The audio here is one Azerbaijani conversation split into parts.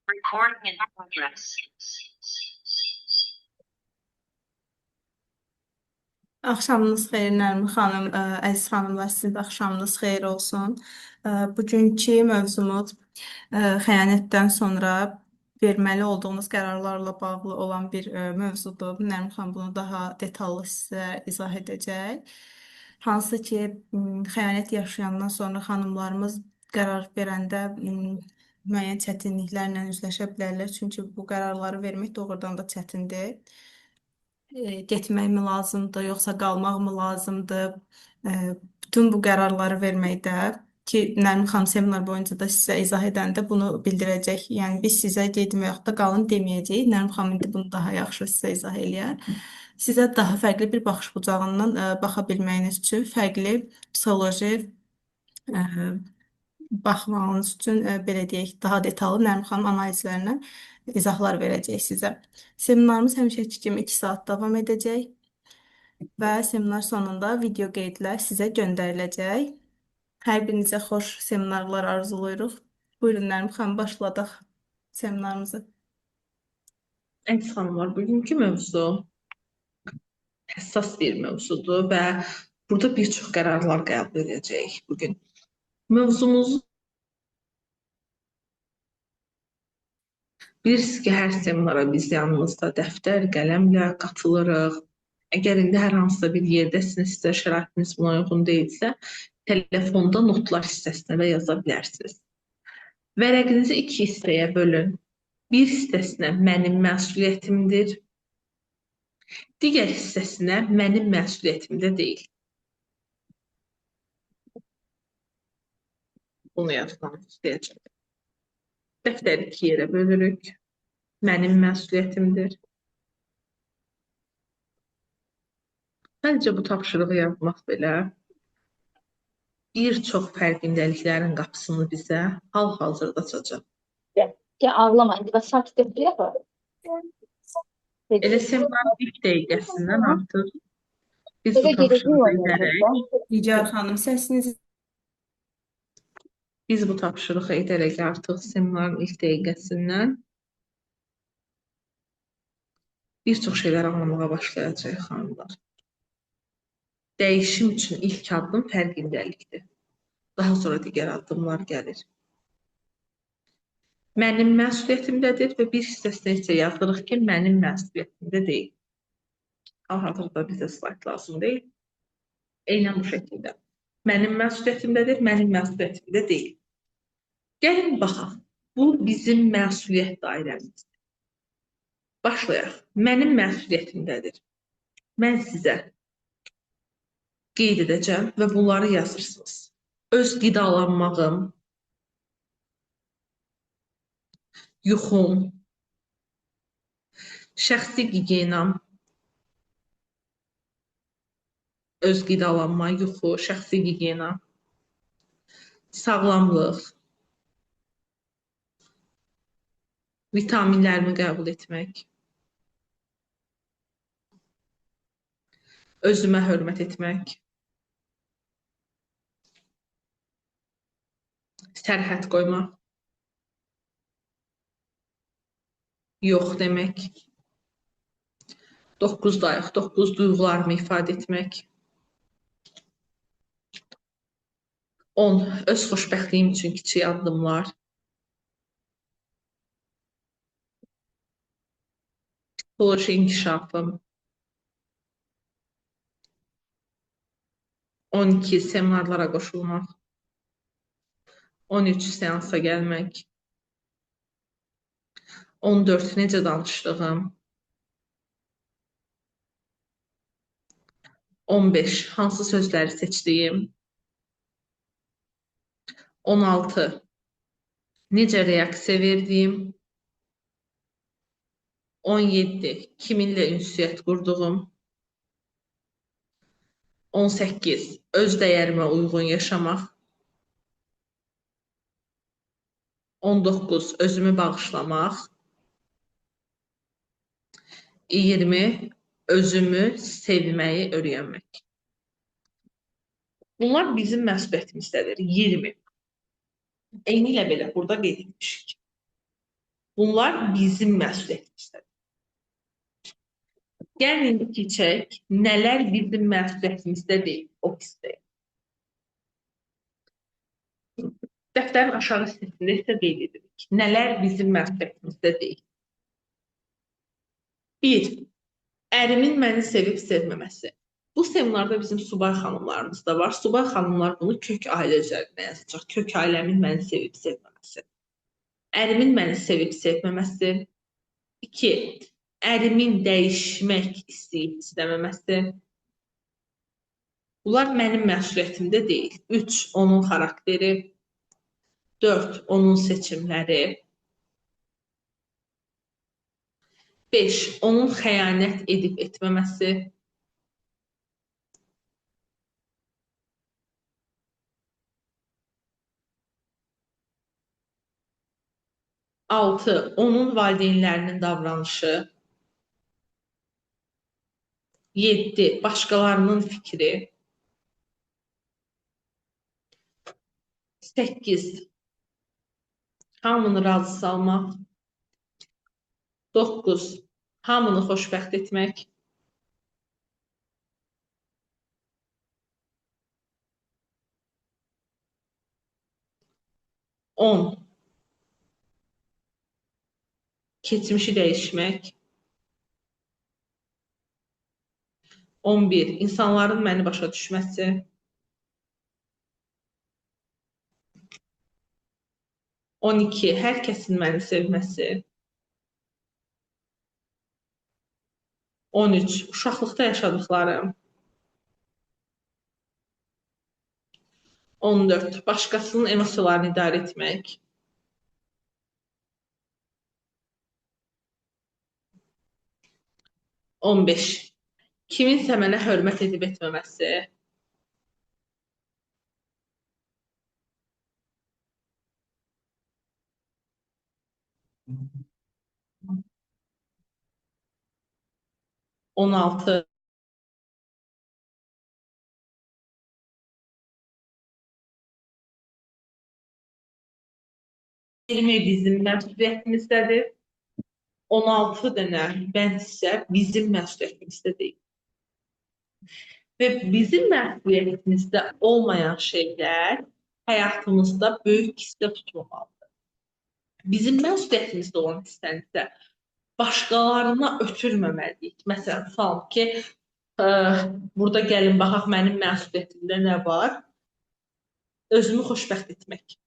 Recording in progress. Axşamınız xeyir Nərmin xanım, əziz xanımlar, sizin də axşamınız xeyir olsun. Bugünkü mövzumuz xəyanətdən sonra verməli olduğunuz qərarlarla bağlı olan bir mövzudur. Nərmin xanım bunu daha detallı sizə izah edəcək. Hansı ki, xəyanət yaşayandan sonra xanımlarımız qərar verəndə müəyyən çətinliklərlə üzləşə bilərlər. Çünki bu qərarları vermək doğrudan da çətindir. Getmək mi lazımdır, yoxsa qalmaq mı lazımdır? E, Bütün bu qərarları verməkdə ki, Nərmin xanım seminar boyunca da sizə izah edəndə bunu bildirəcək. Yəni biz sizə gedin və yaxud da qalın deməyəcəyik. Nərmin xanım indi bunu daha yaxşı sizə izah eləyər. Sizə daha fərqli bir baxış bucağından baxa bilməyiniz üçün fərqli psixoloji e, baxmağınız üçün belə deyək, daha detallı Nərmin xanım analizlərinə izahlar verəcək sizə. Seminarımız həmişəki kimi 2 saat davam edəcək və seminar sonunda video qeydlər sizə göndəriləcək. Hər birinizə xoş seminarlar arzulayırıq. Buyurun Nərmin xanım, başladıq seminarımızı. Əziz xanımlar, bugünkü mövzu həssas bir mövzudur və burada bir çox qərarlar qəbul edəcəyik bugün. Mövzumuz bilirsiniz ki, hər seminara biz yanımızda dəftər, qələmlə qatılırıq. Əgər indi hər hansısa bir yerdəsinizsə, şəraitiniz buna uyğun deyilsə, telefonda notlar hissəsinə də yaza bilərsiniz. Vərəqinizi 2 hissəyə bölün. Bir hissəsinə mənim məsuliyyətimdir, digər hissəsinə mənim məsuliyyətimdə deyil. Bunu yazmaq istəyəcəm. Dəftəri 2 yerə bölürük. Mənim məsuliyyətimdir. Sadəcə bu tapşırığı yazmaq belə bir çox fərqindəliklərin qapısını bizə hal-hazırda açacaq. Ya ağlama, indi bəs sakit et yapar. Elə seminarın ilk dəqiqəsindən artıq biz bu Eve tapşırığı geleceğim edərək, Nigar xanım, səsinizi artıq seminarın ilk dəqiqəsindən bir çox şeylər anlamağa başlayacağıq xanımlar. Dəyişim üçün ilk addım fərqindəlikdir. Daha sonra digər addımlar gəlir. Mənim məsuliyyətimdədir və bir hissəsinə isə yazırıq ki, mənim məsuliyyətimdə deyil. Hal-hazırda bizə slayt lazım deyil. Eynən bu şəkildə. Mənim məsuliyyətimdədir, mənim məsuliyyətimdə deyil. Gəlin baxaq. Bu bizim məsuliyyət dairəmizdir. Başlayaq. Mənim məsuliyyətimdədir. Mən sizə qeyd edəcəm və bunları yazırsınız. Öz qidalanmağım, yuxum, şəxsi gigiyenam, öz qidalanma, yuxu, şəxsi gigiyena, sağlamlıq, vitaminlərimi qəbul etmək, özümə hörmət etmək, sərhəd qoymaq, yox demək, 9 dayıq, 9 duyğularımı ifadə etmək, 10 öz xoşbəxtliyim üçün kiçik addımlar, psixoloji inkişafım, 12 seminarlara qoşulmaq, 13 seansa gəlmək, 14 necə danışdığım, 15 hansı sözləri seçdiyim, 16 necə reaksiya verdiyim, 17 kiminlə ünsiyyət qurduğum, 18 öz dəyərimə uyğun yaşamaq, 19 özümü bağışlamaq, 20 özümü sevməyi öyrənmək. Bunlar bizim məsuliyyətimizdədir. 20. Eynilə belə burada qeyd etmişik. Bunlar bizim məsuliyyətimizdir. Gəlin indi keçək, nələr bizim məsuliyyətimizdə deyil, o hissəyə. Dəftərin aşağı hissəsində isə qeyd edirik. Nələr bizim məsuliyyətimizdə deyil. 1. Ərimin məni sevib sevməməsi. Bu seminarda bizim subay xanımlarımız da var. Subay xanımlar bunu kök ailə üzərindən yazacaq. Kök ailəmin məni sevib sevməməsi. Ərimin məni sevib sevməməsi. 2. Ərimin dəyişmək istəyib istəməməsi. Bunlar mənim məsuliyyətimdə deyil. 3. Onun xarakteri. 4. Onun seçimləri. 5. Onun xəyanət edib etməməsi. 6. Onun valideynlərinin davranışı. 7. Başqalarının fikri. 8. Hamını razı salmaq. 9. Hamını xoşbəxt etmək. 10. Keçmişi dəyişmək. 11. İnsanların məni başa düşməsi. 12. Hər kəsin məni sevməsi. 13. Uşaqlıqda yaşadıqlarım. 14. Başqasının emosiyalarını idarə etmək. 15. Kiminsə mənə hörmət edib etməməsi. 16. Bizim məsuliyyətimizdədir. 16 dənə bənd isə bizim məsuliyyətimizdə deyil. Və bizim məsuliyyətimizdə olmayan şeylər həyatımızda böyük hissə tutmamalıdır. Bizim məsuliyyətimizdə olan hissəni isə başqalarına ötürməməliyik. Məsələn, tutalım ki, burada gəlin baxaq, mənim məsuliyyətimdə nə var? Özümü xoşbəxt etmək.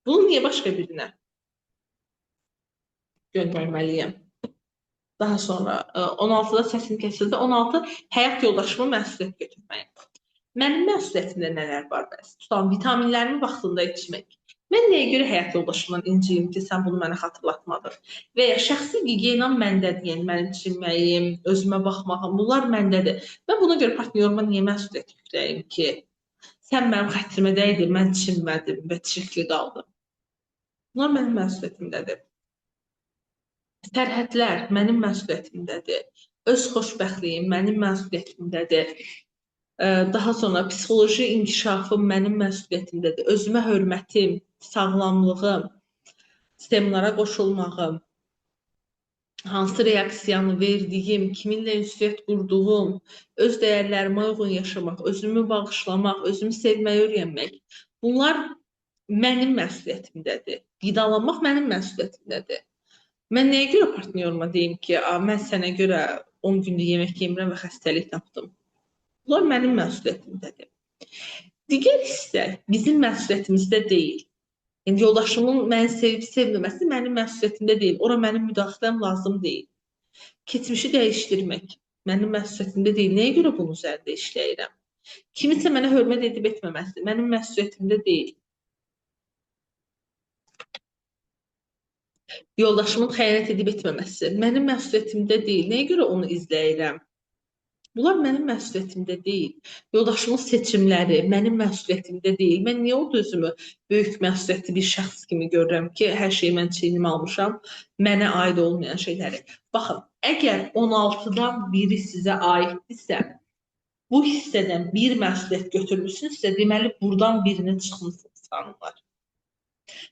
Bunu niyə başqa birinə göndərməliyəm? Daha sonra 16-da səsim kəsildi. 16. Həyat yoldaşımı məsuliyyət götürməyim. Mənim məsuliyyətimdə nələr var bəs? Tutalım, vitaminlərimi vaxtında içmək. Mən nəyə görə həyat yoldaşımdan inciyim ki, sən bunu mənə xatırlatmadın? Və ya şəxsi gigiyenam məndədir, yəni mənim çinməyim, özümə baxmağım, bunlar məndədir. Mən buna görə partnyoruma niyə məsuliyyət yükləyim ki, sən mənim xətrimə dəydin, mən çinmədim və çirkli qaldım. Bunlar mənim məsuliyyətimdədir. Sərhədlər mənim məsuliyyətimdədir. Öz xoşbəxtliyim mənim məsuliyyətimdədir. Daha sonra psixoloji inkişafım mənim məsuliyyətimdədir. Özümə hörmətim, sağlamlığım, seminara qoşulmağım, hansı reaksiyanı verdiyim, kiminlə ünsiyyət qurduğum, öz dəyərlərimə uyğun yaşamaq, özümü bağışlamaq, özümü sevməyi öyrənmək. Bunlar mənim məsuliyyətimdədir. Qidalanmaq mənim məsuliyyətimdədir. Mən nəyə görə partnyoruma deyim ki, mən sənə görə 10 gündür yemək yemirəm və xəstəlik tapdım. Bunlar mənim məsuliyyətimdədir. Digər hissə bizim məsuliyyətimizdə deyil. Yəni, yoldaşımın məni sevib sevməməsi mənim məsuliyyətimdə deyil. Ora mənim müdaxiləm lazım deyil. Keçmişi dəyişdirmək mənim məsuliyyətimdə deyil. Nəyə görə bunun üzərində işləyirəm? Kiminsə mənə hörmət edib etməməsi mənim məsuliyyətimdə deyil. Yoldaşımın xəyanət edib etməməsi mənim məsuliyyətimdə deyil. Nəyə görə onu izləyirəm? Bunlar mənim məsuliyyətimdə deyil. Yoldaşımın seçimləri mənim məsuliyyətimdə deyil. Mən niyə o özümü böyük məsuliyyətli bir şəxs kimi görürəm ki, hər şeyi mən çiynimə almışam, mənə aid olmayan şeyləri. Baxın, əgər 16-dan biri sizə aiddirsə, bu hissədən bir məsuliyyət götürmüsünüzsə, deməli, buradan birini çıxmışsınız xanımlar.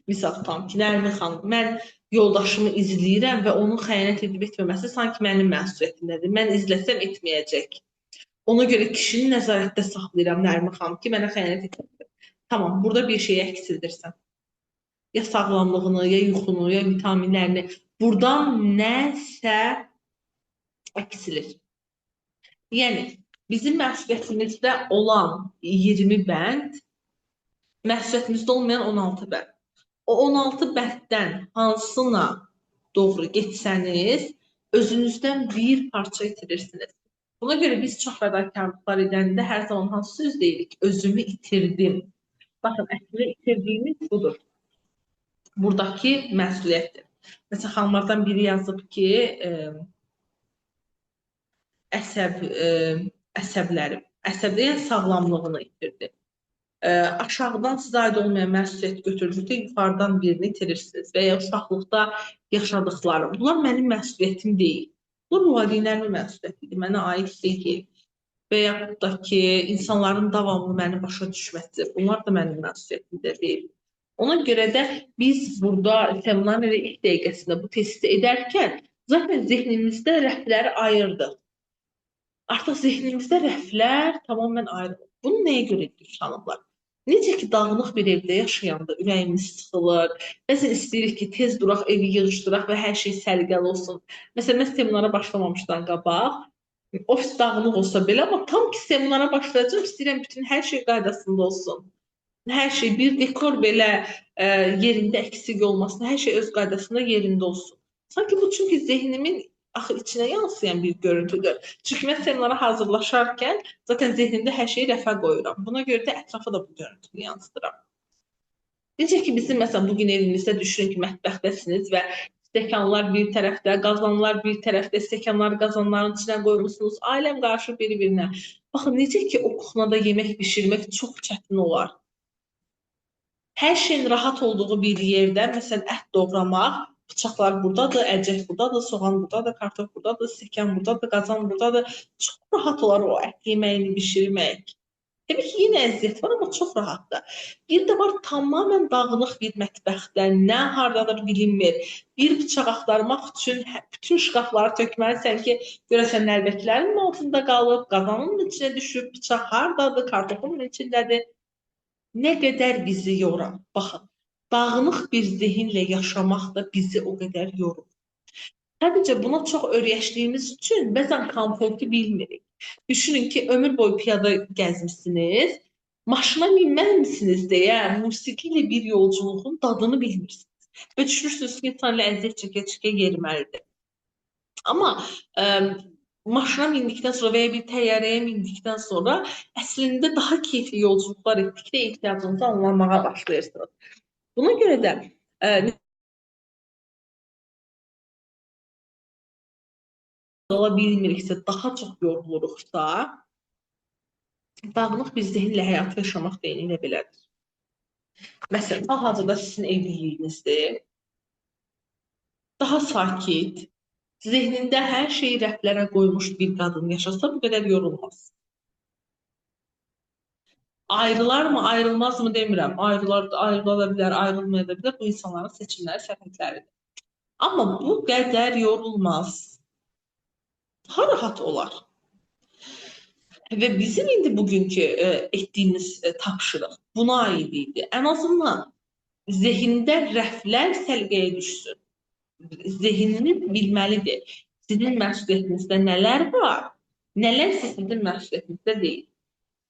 Misal tutam ki, Nərmin xanım, mən yoldaşımı izləyirəm və onun xəyanət edib etməməsi sanki mənim məsuliyyətimdədir. Mən izləsəm etməyəcək. Ona görə kişini nəzarətdə saxlayıram Nərmin xanım ki, mənə xəyanət etməyəcək. Tamam, burada bir şeyi əksildirsən. Ya sağlamlığını, ya yuxunu, ya vitaminlərini. Buradan nəsə əksilir. Yəni, bizim məsuliyyətimizdə olan 20 bənd, məsuliyyətimizdə olmayan 16 bənd. O 16 bənddən hansına doğru getsəniz, özünüzdən bir parça itirirsiniz. Buna görə biz çox fədakarlıqlar edəndə hər zaman hansı söz deyirik? Özümü itirdim. Baxın, əslində itirdiyimiz budur. Buradakı məsuliyyətdir. Məsələn, xanımlardan biri yazıb ki, əsəblərin sağlamlığını itirdi. Aşağıdan sizə aid olmayan məsuliyyət götürdükdə yuxarıdan birini itirirsiniz və ya uşaqlıqda yaşadıqlarım. Bunlar mənim məsuliyyətim deyil. Bunlar valideynlərimin məsuliyyətidir, mənə aid deyil. Və yaxud da ki, insanların davamlı məni başa düşməsi, bunlar da mənim məsuliyyətimdə deyil. Ona görə də biz burada seminarın elə ilk dəqiqəsində bu testi edərkən zaten zehnimizdə rəfləri ayırdıq. Artıq zehnimizdə rəflər tamamən ayrılır. Bunu nəyə görə edirik xanımlar? Necə ki, dağınıq bir evdə yaşayanda ürəyimiz sıxılır. Bəzən istəyirik ki, tez duraq, evi yığışdıraq və hər şey səliqəli olsun. Məsələn, mən seminara başlamamışdan qabaq, ofis dağınıq olsa belə, amma tam ki, seminara başlayacağım, istəyirəm bütün hər şey qaydasında olsun. Hər şey, bir dekor belə yerində əksik olmasın, hər şey öz qaydasında yerində olsun. Sanki bu çünki zehnimin axı içinə yansıyan bir görüntüdür. Çünki mən seminara hazırlaşarkən zaten zehnimdə hər şeyi rəfə qoyuram. Buna görə də ətrafa da bu görüntünü yansıdıram. Necə ki, bizim məsələn bugün evimizdə düşünün ki, mətbəxdəsiniz və stəkanlar bir tərəfdə, qazanlar bir tərəfdə, stəkanları qazanların içinə qoymusunuz, ailəm qarşı bir-birinə. Baxın, necə ki, o kuxnada yemək bişirmək çox çətin olar. Hər şeyin rahat olduğu bir yerdə, məsələn, ət doğramaq, bıçaqlar buradadır, əlcək buradadır, soğan buradadır, kartof buradadır, stəkan buradadır, qazan buradadır. Çox rahat olar o ət yeməyini bişirmək. Təbii ki, yenə əziyyət var, amma çox rahatdır. Bir də var, tamamən dağınıq bir mətbəxdə, nə hardadır bilinmir. Bir bıçaq axtarmaq üçün bütün şkafları tökməlisən ki, görəsən nəlbəkilərin altında qalıb, qazanın içinə düşüb, bıçaq hardadır, kartofunun içindədir. Nə qədər bizi yorar. Baxın, dağınıq bir zehinlə yaşamaq da bizi o qədər yorur. Sadəcə buna çox öyrəşdiyimiz üçün bəzən komfortu bilmirik. Düşünün ki, ömür boyu piyada gəzmişsiniz, maşına minməmisiniz deyə musiqi ilə bir yolculuğun dadını bilmirsiniz. Və düşünürsünüz ki, insan ilə əziyyət çəkə-çəkə yeriməlidir. Amma maşına mindikdən sonra və ya bir təyyarəyə mindikdən sonra əslində daha keyfli yolculuqlar etdikdə ehtiyacınızı anlamağa başlayırsınız. Buna görə də ola bilmiriksə, daha çox yoruluruqsa, dağınıq bir zehinlə həyatı yaşamaq deyinilə belədir. Məsələn, hal-hazırda sizin evliliyinizdir, daha sakit, zehnində hər şeyi rəflərə qoymuş bir qadın yaşasa bu qədər yorulmaz. Ayrılar mı, ayrılmaz mı demirəm. Ayrıla bilər, ayrılmaya da bilər. Bu insanların seçimləri, səfətləridir. Amma bu qədər yorulmaz. Daha rahat olar. Və bizim indi bugünkü etdiyimiz tapşırıq buna aid idi. Ən azından zehində rəflər səliqəyə düşsün. Zehininiz bilməlidir. Sizin məsuliyyətinizdə nələr var, nələr sizin məsuliyyətinizdə deyil.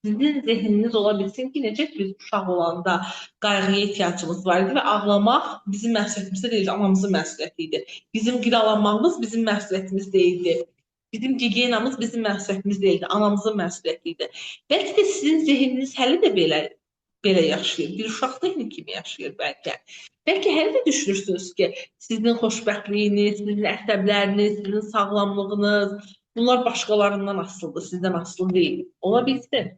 Sizin zehniniz ola bilsin ki, necə biz uşaq olanda qayğıya ehtiyacımız var idi və ağlamaq bizim məsuliyyətimizdə deyildi, anamızın məsuliyyəti idi. Bizim qidalanmağımız bizim məsuliyyətimiz deyildi. Bizim gigiyenamız bizim məsuliyyətimiz deyildi, anamızın məsuliyyəti idi. Bəlkə də sizin zehniniz hələ də belə yaşayır. Bir uşaq zehni kimi yaşayır bəlkə. Bəlkə hələ də düşünürsünüz ki, sizin xoşbəxtliyiniz, sizin əsəbləriniz, sizin sağlamlığınız, bunlar başqalarından asılıdır, sizdən asılı deyil. Ola bilsin.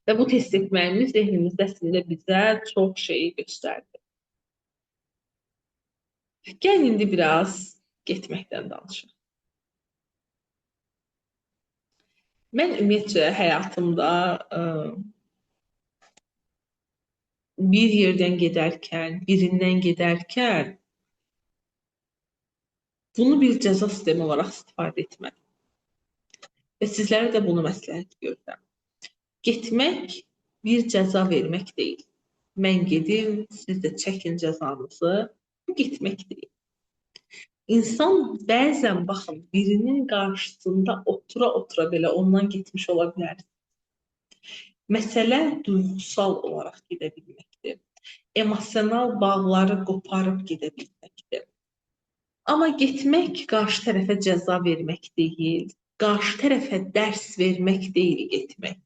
Və bu test etməyimiz zehnimizdə əslində bizə çox şeyi göstərdi. Gəlin indi biraz getməkdən danışaq. Mən ümumiyyətcə həyatımda bir yerdən gedərkən, birindən gedərkən bunu bir cəza sistemi olaraq istifadə etmək. Və sizlərə də bunu məsləhət görürəm. Getmək bir cəza vermək deyil. Mən gedim, siz də çəkin cəzanızı. Bu getmək deyil. İnsan bəzən baxın birinin qarşısında otura-otura belə ondan getmiş ola bilər. Məsələ duygusal olaraq gedə bilməkdir. Emosional bağları qoparıb gedə bilməkdir. Amma getmək qarşı tərəfə cəza vermək deyil, qarşı tərəfə dərs vermək deyil getmək.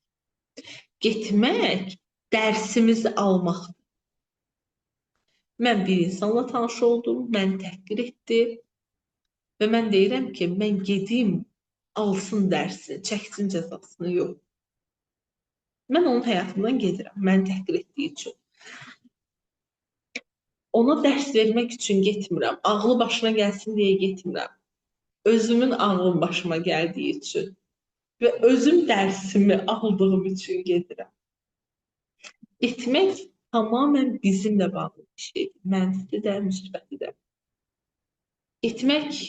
Getmək dərsimizi almaqdır. Mən bir insanla tanış oldum, məni təhqir etdi və mən deyirəm ki, mən gedim, alsın dərsini, çəksin cəzasını, yox. Mən onun həyatından gedirəm, məni təhqir etdiyi üçün. Ona dərs vermək üçün getmirəm, ağlı başına gəlsin deyə getmirəm. Özümün ağlım başıma gəldiyi üçün və özüm dərsimi aldığım üçün gedirəm. Getmək tamamilə bizimlə bağlı bir şeydir. Mənfi də, müsbəti də. Getmək,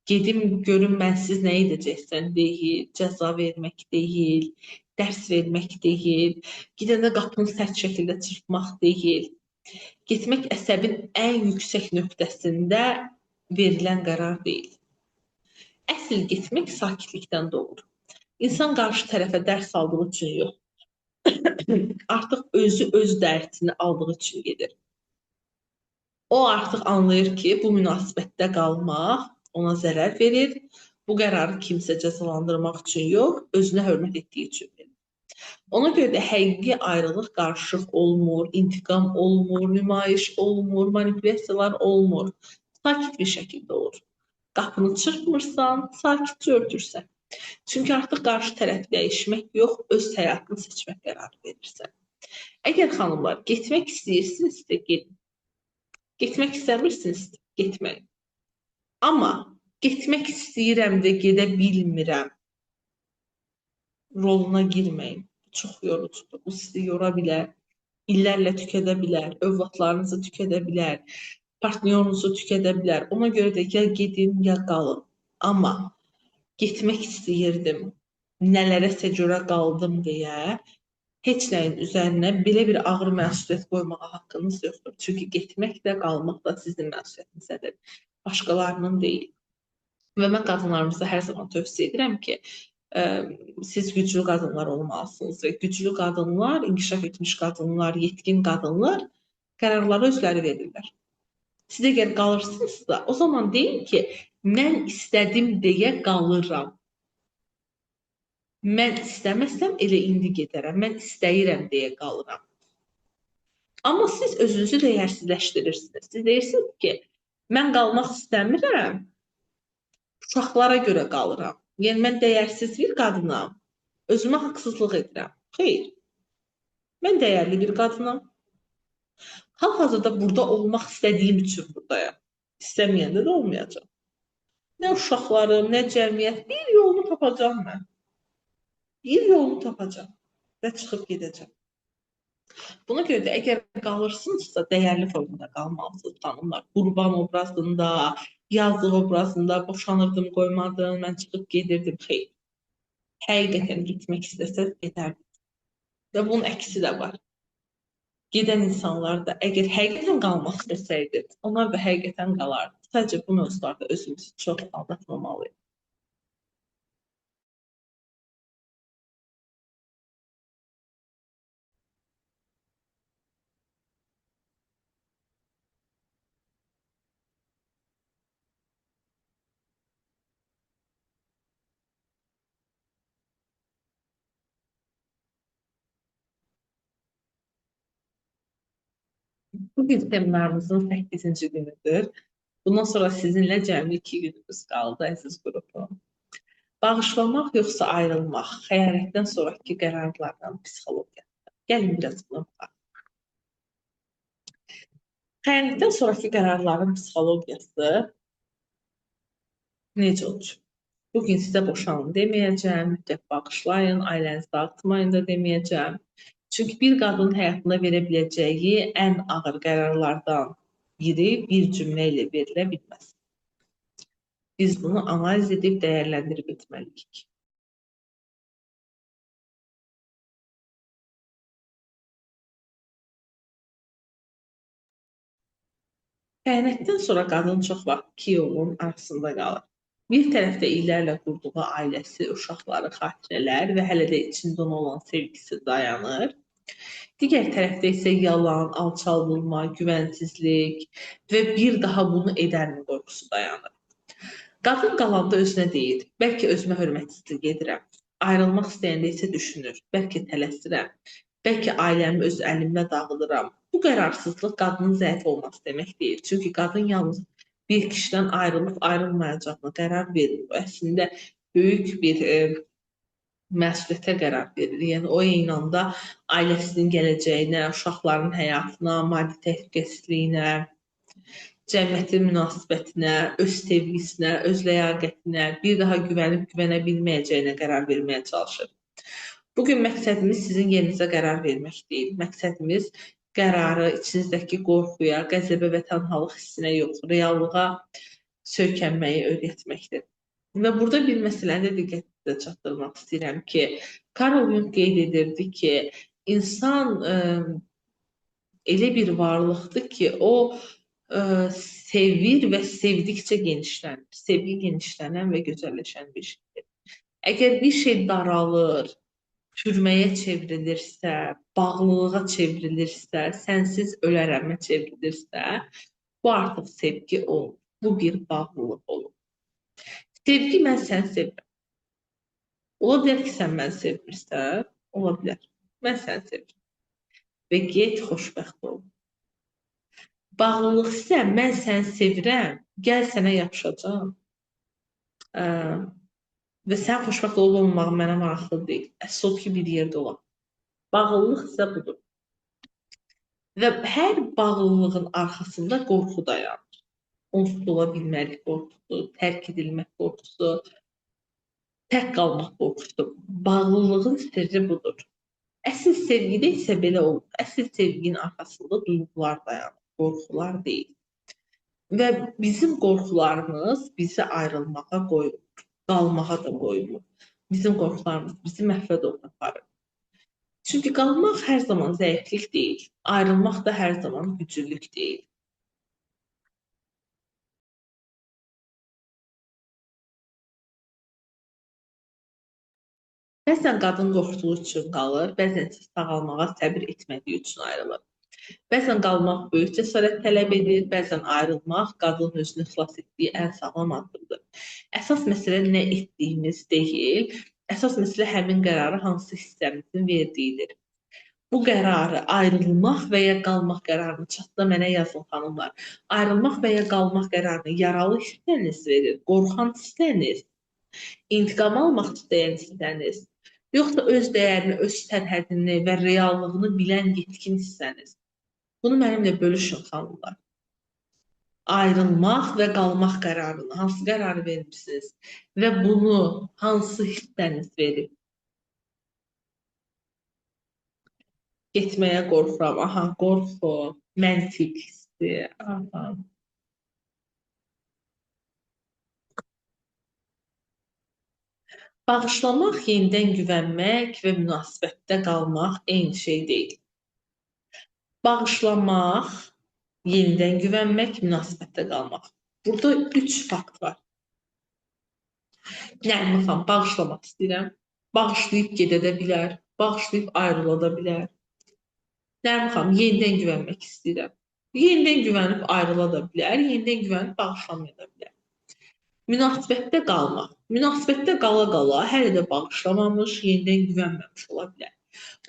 gedim görüm mən siz nə edəcəksən deyil, cəza vermək deyil, dərs vermək deyil, gedəndə qapını sərt şəkildə çırpmaq deyil. Getmək əsəbin ən yüksək nöqtəsində verilən qərar deyil. Əsl getmək sakitlikdən doğur. İnsan qarşı tərəfə dərs aldığı üçün yox. Artıq özü öz dərsini aldığı üçün gedir. O artıq anlayır ki, bu münasibətdə qalmaq ona zərər verir. Bu qərarı kimsə cəzalandırmaq üçün yox, özünə hörmət etdiyi üçün verir. Ona görə də həqiqi ayrılıq qarışıq olmur, intiqam olmur, nümayiş olmur, manipulyasiyalar olmur. Sakit bir şəkildə olur. Qapını çırpmırsan, sakitcə örtürsən. Çünki artıq qarşı tərəf dəyişmək yox, öz həyatını seçmək qərarı verirsən. Əgər xanımlar getmək istəyirsinizsə, gedin. Getmək istəmirsiniz, getməyin. Amma getmək istəyirəm də gedə bilmirəm roluna girməyin. Çox yorucudur. Bu sizi yora bilər, illərlə tükədə bilər, övladlarınızı tükədə bilər, partnyorunuzu tükədə bilər. Ona görə də ya gedin, ya qalın. Amma getmək istəyirdim, nələrəsə görə qaldım deyə heç nəyin üzərinə belə bir ağır məsuliyyət qoymağa haqqınız yoxdur. Çünki getmək də, qalmaq da sizin məsuliyyətinizdədir. Başqalarının deyil. Və mən qadınlarımıza hər zaman tövsiyə edirəm ki, siz güclü qadınlar olmalısınız və güclü qadınlar, inkişaf etmiş qadınlar, yetkin qadınlar qərarları özləri verirlər. Siz əgər qalırsınızsa, o zaman deyin ki, mən istədim deyə qalıram. Mən istəməsəm elə indi gedərəm, mən istəyirəm deyə qalıram. Amma siz özünüzü dəyərsizləşdirirsiniz. Siz deyirsiniz ki, mən qalmaq istəmirəm, uşaqlara görə qalıram. Yəni, mən dəyərsiz bir qadınam, özümə haqsızlıq edirəm. Xeyr, mən dəyərli bir qadınam. Hal-hazırda burada olmaq istədiyim üçün buradayam. İstəməyəndə də olmayacaq. Nə uşaqlarım, nə cəmiyyət, bir yolunu tapacağım mən. Bir yolunu tapacağım və çıxıb gedəcəm. Buna görə də əgər qalırsınızsa, dəyərli formada qalmalısınız xanımlar. Qurban obrazında, yazıq obrazında, boşanırdım, qoymadım, mən çıxıb gedirdim. Xeyr. Həqiqətən getmək istəsəz, gedərdim. Və bunun əksi də var. Gedən insanlar da əgər həqiqətən qalmaq istəsəydi, onlar da həqiqətən qalardı. Sadəcə bu mövzularda özümüzü çox aldatmamalıyıq. Bugün seminarımızın 8-ci günüdür. Bundan sonra sizinlə cəmi 2 günümüz qaldı, əziz qrupum. Bağışlamaq yoxsa ayrılmaq, xəyarətdən sonraki qərarlardan psixologiyası. Gəlin biraz buna baxaq. Xəyarətdən sonraki qərarların psixologiyası necə olur? Bugün sizə boşanın deməyəcəm, mütləq bağışlayın, ailənizi dağıtmayın da deməyəcəm. Çünki bir qadının həyatında verə biləcəyi ən ağır qərarlardan biri bir cümlə ilə verilə bilməz. Biz bunu analiz edib dəyərləndirib etməliyik. Xəyanətdən sonra qadın çox vaxt iki yolun arasında qalır. Bir tərəfdə illərlə qurduğu ailəsi, uşaqları, xatirələr və hələ də içində olan sevgisi dayanır. Digər tərəfdə isə yalan, alçaldılma, güvənsizlik və bir daha bunu edərmi qorxusu dayanır. Qadın qalanda özünə deyir, bəlkə özümə hörmətsizlik edirəm. Ayrılmaq istəyəndə isə düşünür, bəlkə tələsirəm, bəlkə ailəmi öz əlimlə dağıdıram. Bu qərarsızlıq qadının zəif olması demək deyil. Çünki qadın yalnız bir kişidən ayrılıb ayrılmayacağına qərar verir. O əslində böyük bir məsuliyyətə qərar verir. Yəni o eyni anda ailəsinin gələcəyinə, uşaqların həyatına, maddi təhlükəsizliyinə, cəmiyyətin münasibətinə, öz sevgisinə, öz ləyaqətinə, bir daha güvənib güvənə bilməyəcəyinə qərar verməyə çalışır. Bugün məqsədimiz sizin yerinizə qərar vermək deyil. Məqsədimiz qərarı içinizdəki qorxuya, qəzəbə və tənhalıq hissinə yox, reallığa söykənməyi öyrətməkdir. Və burada bir məsələni də diqqətinizə çatdırmaq istəyirəm ki, Carl Jung qeyd edirdi ki, insan elə bir varlıqdır ki, o sevir və sevdikcə genişlənir. Sevgi genişlənən və gözəlləşən bir şeydir. Əgər bir şey daralır, türməyə çevrilirsə, bağlılığa çevrilirsə, sənsiz ölərəmə çevrilirsə, bu artıq sevgi olmur. Bu bir bağlılıq olur. Sevgi mən səni sevirəm. Ola bilər ki, sən məni sevmirsən, ola bilər. Mən səni sevirəm. Və get xoşbəxt ol. Bağlılıq isə mən səni sevirəm, gəl sənə yapışacağam. Və sən xoşbəxt olmamaq mənə maraqlı deyil. Əsl ki, bir yerdə olan. Bağlılıq isə budur. Və hər bağlılığın arxasında qorxu dayanır. Onsuz ola bilməlik qorxusu, tərk edilmək qorxusu, tək qalmaq qorxusu. Bağlılığın sirri budur. Əsl sevgidə isə belə olur. Əsl sevginin arxasında duyğular dayanır, qorxular deyil. Və bizim qorxularımız bizi ayrılmağa qoymur. Qalmağa da qoymur. Bizim qorxularımız bizi məhvə doğru aparır. Çünki qalmaq hər zaman zəiflik deyil. Ayrılmaq da hər zaman güclülük deyil. Bəzən qadın qorxduğu üçün qalır, bəzən isə sağalmağa səbir etmədiyi üçün ayrılır. Bəzən qalmaq böyük cəsarət tələb edir, bəzən ayrılmaq qadının özünü xilas etdiyi ən sağlam addımdır. Əsas məsələ nə etdiyimiz deyil, əsas məsələ həmin qərarı hansı hissəmizin verdiyidir. Bu qərarı ayrılmaq və ya qalmaq qərarını çatda mənə yazın xanımlar. Ayrılmaq və ya qalmaq qərarını yaralı hissəniz verir, qorxan hissəniz, intiqam almaq istəyən hissəniz, yoxsa öz dəyərini, öz sərhədini və reallığını bilən yetkin hissəniz. Bunu mənimlə bölüşün xanımlar. Ayrılmaq və qalmaq qərarını, hansı qərarı vermişsiniz və bunu hansı hissəniz verib? Getməyə qorxuram, aha, qorxu, məntiq hissi, aha. Bağışlamaq, yenidən güvənmək və münasibətdə qalmaq eyni şey deyil. Bağışlamaq, yenidən güvənmək, münasibətdə qalmaq. Burada 3 fakt var. Yəni, məsələn, bağışlamaq istəyirəm, bağışlayıb gedə də bilər, bağışlayıb ayrıla da bilər. Yəni, məsələn, yenidən güvənmək istəyirəm, yenidən güvənib ayrıla da bilər, yenidən güvənib bağışlamaya da bilər. Münasibətdə qalmaq. Münasibətdə qala-qala hələ də bağışlamamış, yenidən güvənməmiş ola bilər.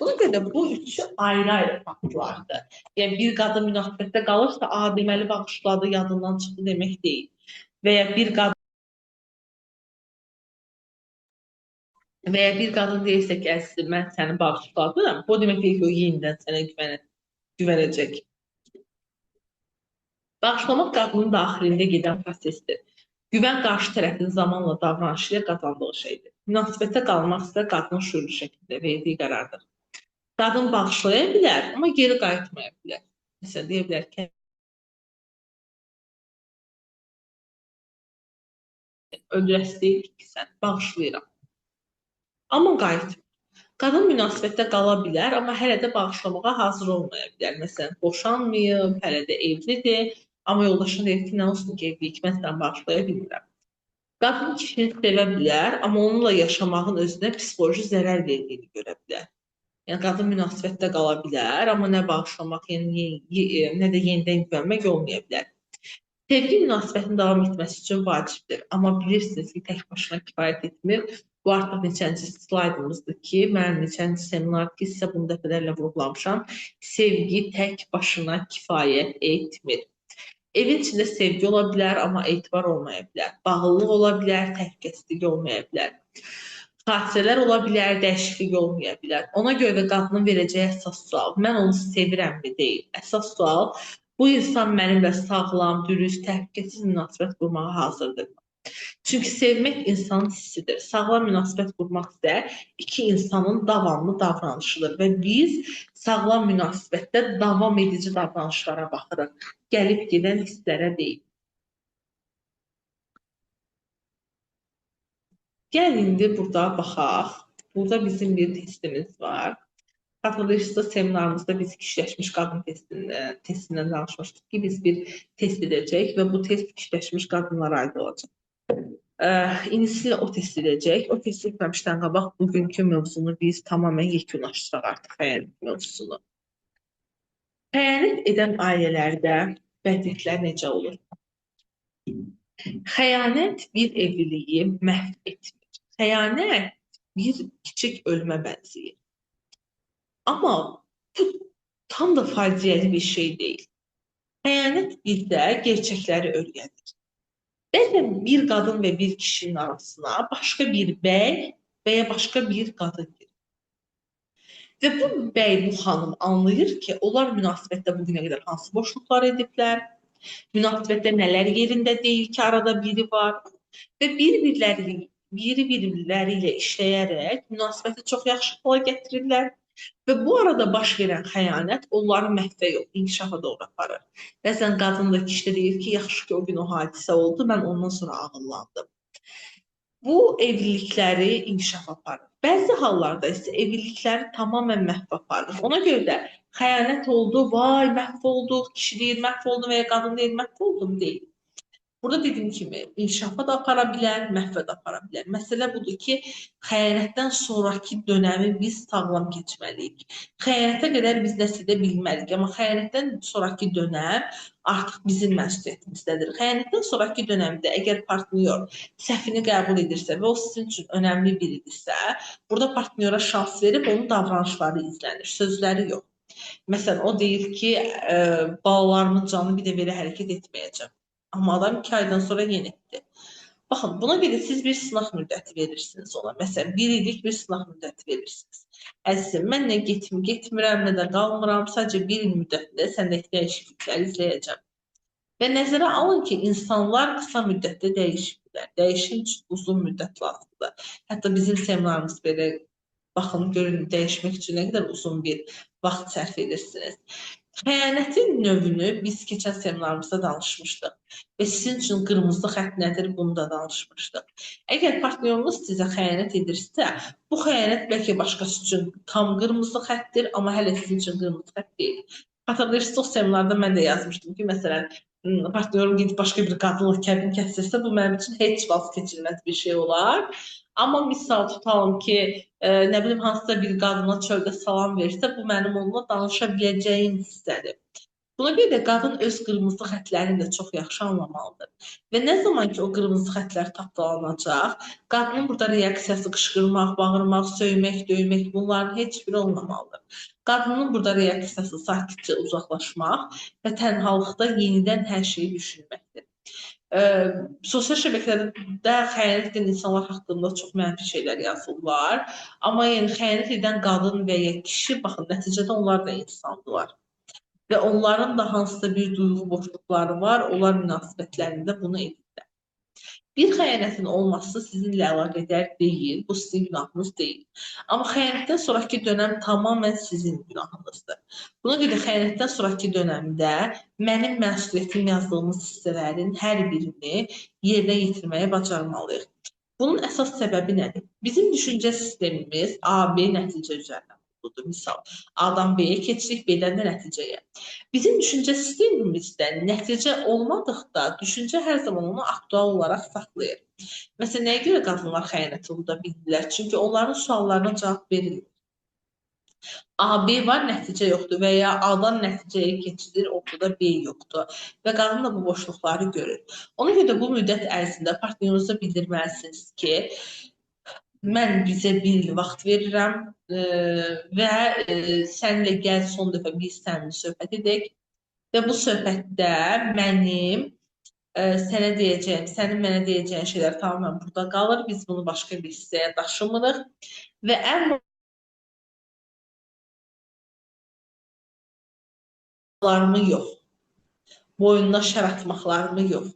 Buna görə bu üçü ayrı-ayrı faktlardır. Yəni, bir qadın münasibətdə qalırsa, deməli bağışladı, yadından çıxdı demək deyil. Və ya bir qadın deyirsə ki, əzizim, mən səni bağışladım, bu demək deyil ki, o yenidən sənə güvənəcək. Bağışlamaq qadının daxilində gedən prosesdir. Güvən qarşı tərəfin zamanla davranışı ilə qazandığı şeydir. Münasibətdə qalmaq isə qadının şüurlu şəkildə verdiyi qərardır. Qadın bağışlaya bilər, amma geri qayıtmaya bilər. Məsələn, deyə bilər ki, öldürəsi deyil ki, sən bağışlayıram. Amma qayıtmır. Qadın münasibətdə qala bilər, amma hələ də bağışlamağa hazır olmaya bilər. Məsələn, boşanmayıb, hələ də evlidir, amma yoldaşına deyir ki, nə olsun ki, evlilik, mən səni bağışlaya bilmirəm. Qadın kişini sevə bilər, amma onunla yaşamağın özünə psixoloji zərər verdiyini görə bilər. Yəni, qadın münasibətdə qala bilər, amma nə bağışlamaq, nə də yenidən güvənmək olmaya bilər. Sevgi münasibətinin davam etməsi üçün vacibdir. Amma bilirsiniz ki, tək başına kifayət etmir. Bu artıq neçənci slaydımızdır ki, mənim neçənci seminar ki, sizə bunu dəfələrlə vurğulamışam. Sevgi tək başına kifayət etmir. Evin içində sevgi ola bilər, amma etibar olmaya bilər. Bağlılıq ola bilər, təhlükəsizlik olmaya bilər. Xatirələr ola bilər, dəyişiklik olmaya bilər. Ona görə də qadının verəcəyi əsas sual, mən onu sevirəmmi deyil. Əsas sual, bu insan mənimlə sağlam, dürüst, təhlükəsiz münasibət qurmağa hazırdır. Çünki sevmək insanın hissidir. Sağlam münasibət qurmaq isə iki insanın davamlı davranışıdır və biz sağlam münasibətdə davam edici davranışlara baxırıq. Gəlib gedən hisslərə deyil. Gəl indi burada baxaq. Burada bizim bir testimiz var. Xatırlayırsınızda seminarımızda biz kişiləşmiş qadın testindən danışmışdıq ki, biz bir test edəcək və bu test kişiləşmiş qadınlara aid olacaq. İndisi o test edəcək. O test etməmişdən qabaq bugünkü mövzunu biz tamamilə yekunlaşdıraq artıq xəyanət mövzusunu. Xəyanət edən ailələrdə vəziyyətlər necə olur? Xəyanət bir evliliyi məhv etmir. Xəyanət bir kiçik ölümə bənzəyir. Amma bu tam da faciəli bir şey deyil. Xəyanət bizdə gerçəkləri öyrədir. Bəzən bir qadın və bir kişinin arasına başqa bir bəy və ya başqa bir qadın girir. Və bu bəy, bu xanım anlayır ki, onlar münasibətdə bugünə qədər hansı boşluqlar ediblər, münasibətdə nələr yerində deyil ki, arada biri var və biri-biriləri ilə işləyərək münasibəti çox yaxşı hala gətirirlər. Və bu arada baş verən xəyanət onları məhvə yox, inkişafa doğru aparır. Bəzən qadın da kişi deyir ki, yaxşı ki, o gün o hadisə oldu, mən ondan sonra ağıllandım. Bu evlilikləri inkişaf aparır. Bəzi hallarda isə evlilikləri tamamən məhv aparır. Ona görə də xəyanət oldu, vay məhv olduq, kişi deyir məhv oldu və ya qadın deyir məhv oldum deyil. Burada dediyim kimi, inkişafa da apara bilər, məhvə də apara bilər. Məsələ budur ki, xəyanətdən sonraki dönəmi biz sağlam keçməliyik. Xəyanətə qədər biz nəsə edə bilmərik, amma xəyanətdən sonraki dönəm artıq bizim məsuliyyətimizdədir. Xəyanətdən sonraki dönəmdə əgər partnyor səhvini qəbul edirsə və o sizin üçün önəmli biridirsə, burada partnyora şans verib onun davranışları izlənir, sözləri yox. Məsələn, o deyir ki, balalarımın canı bir də belə hərəkət etməyəcəm. Amma adam 2 aydan sonra yenə etdi. Baxın, buna görə siz bir sınaq müddəti verirsiniz ona. Məsələn, 1 illik bir sınaq müddəti verirsiniz. Əzizim, mən nə getmirəm, nə də qalmıram. Sadəcə 1 il müddətində səndəki dəyişiklikləri izləyəcəm. Və nəzərə alın ki, insanlar qısa müddətdə dəyişirlər. Dəyişim üçün uzun müddət lazımdır. Hətta bizim seminarımız belə, baxın, görün, dəyişmək üçün nə qədər uzun bir vaxt sərf edirsiniz. Xəyanətin növünü biz keçən seminarımızda danışmışdıq və sizin üçün qırmızı xətt nədir, bunu da danışmışdıq. Əgər partnyorunuz sizə xəyanət edirsə, bu xəyanət bəlkə başqası üçün tam qırmızı xəttdir, amma hələ sizin üçün qırmızı xətt deyil. Xatırlayırsınız, o seminarda mən də yazmışdım ki, məsələn, partnyorum gedib başqa bir qadınla kəbin kəsilsə, bu mənim üçün heç vaxt keçilməz bir şey olar. Amma misal tutalım ki, nə bilim, hansısa bir qadına çöldə salam versə, bu mənim onunla danışa biləcəyim hissədir. Buna görə də qadın öz qırmızı xətlərini də çox yaxşı anlamalıdır. Və nə zaman ki, o qırmızı xətlər tapdalanacaq, qadının burada reaksiyası qışqırmaq, bağırmaq, söymək, döymək, bunların heç biri olmamalıdır. Qadının burada reaksiyası sakitcə uzaqlaşmaq və tənhalıqda yenidən hər şeyi düşünməkdir. Sosial şəbəkələrdə xəyanət edən insanlar haqqında çox mənfi şeylər yazırlar. Amma yəni xəyanət edən qadın və ya kişi, baxın, nəticədə onlar da insandılar. Və onların da hansısa bir duyğu boşluqları var, onlar münasibətlərində bunu edirlər. Bir xəyanətin olması sizinlə əlaqədar deyil, bu sizin günahınız deyil. Amma xəyanətdən sonraki dönəm tamamilə sizin günahınızdır. Buna görə xəyanətdən sonraki dönəmdə mənim məsuliyyətim yazdığımız hissələrin hər birini yerinə yetirməyi bacarmalıyıq. Bunun əsas səbəbi nədir? Bizim düşüncə sistemimiz A, B nəticə üzərinə kuruludur. Misal, A-dan B-yə keçirik, B-dən də nəticəyə. Bizim düşüncə sistemimizdə nəticə olmadıqda düşüncə hər zaman onu aktual olaraq saxlayır. Məsələn, nəyə görə qadınlar xəyanəti uda bildilər? Çünki onların suallarına cavab verilir. A, B var, nəticə yoxdur və ya A-dan nəticəyə keçilir, ortada B yoxdur və qadın da bu boşluqları görür. Ona görə də bu müddət ərzində partnyorunuza bildirməlisiniz ki, mən bizə bir il vaxt verirəm və səninlə gəl son dəfə biz səninlə söhbət edək və bu söhbətdə mənim sənə deyəcəyim, sənin mənə deyəcəyin şeylər tamamilə burada qalır. Biz bunu başqa bir hissəyə daşımırıq və ən suallarımı yox, boynuna şər atmaqlarımı yox.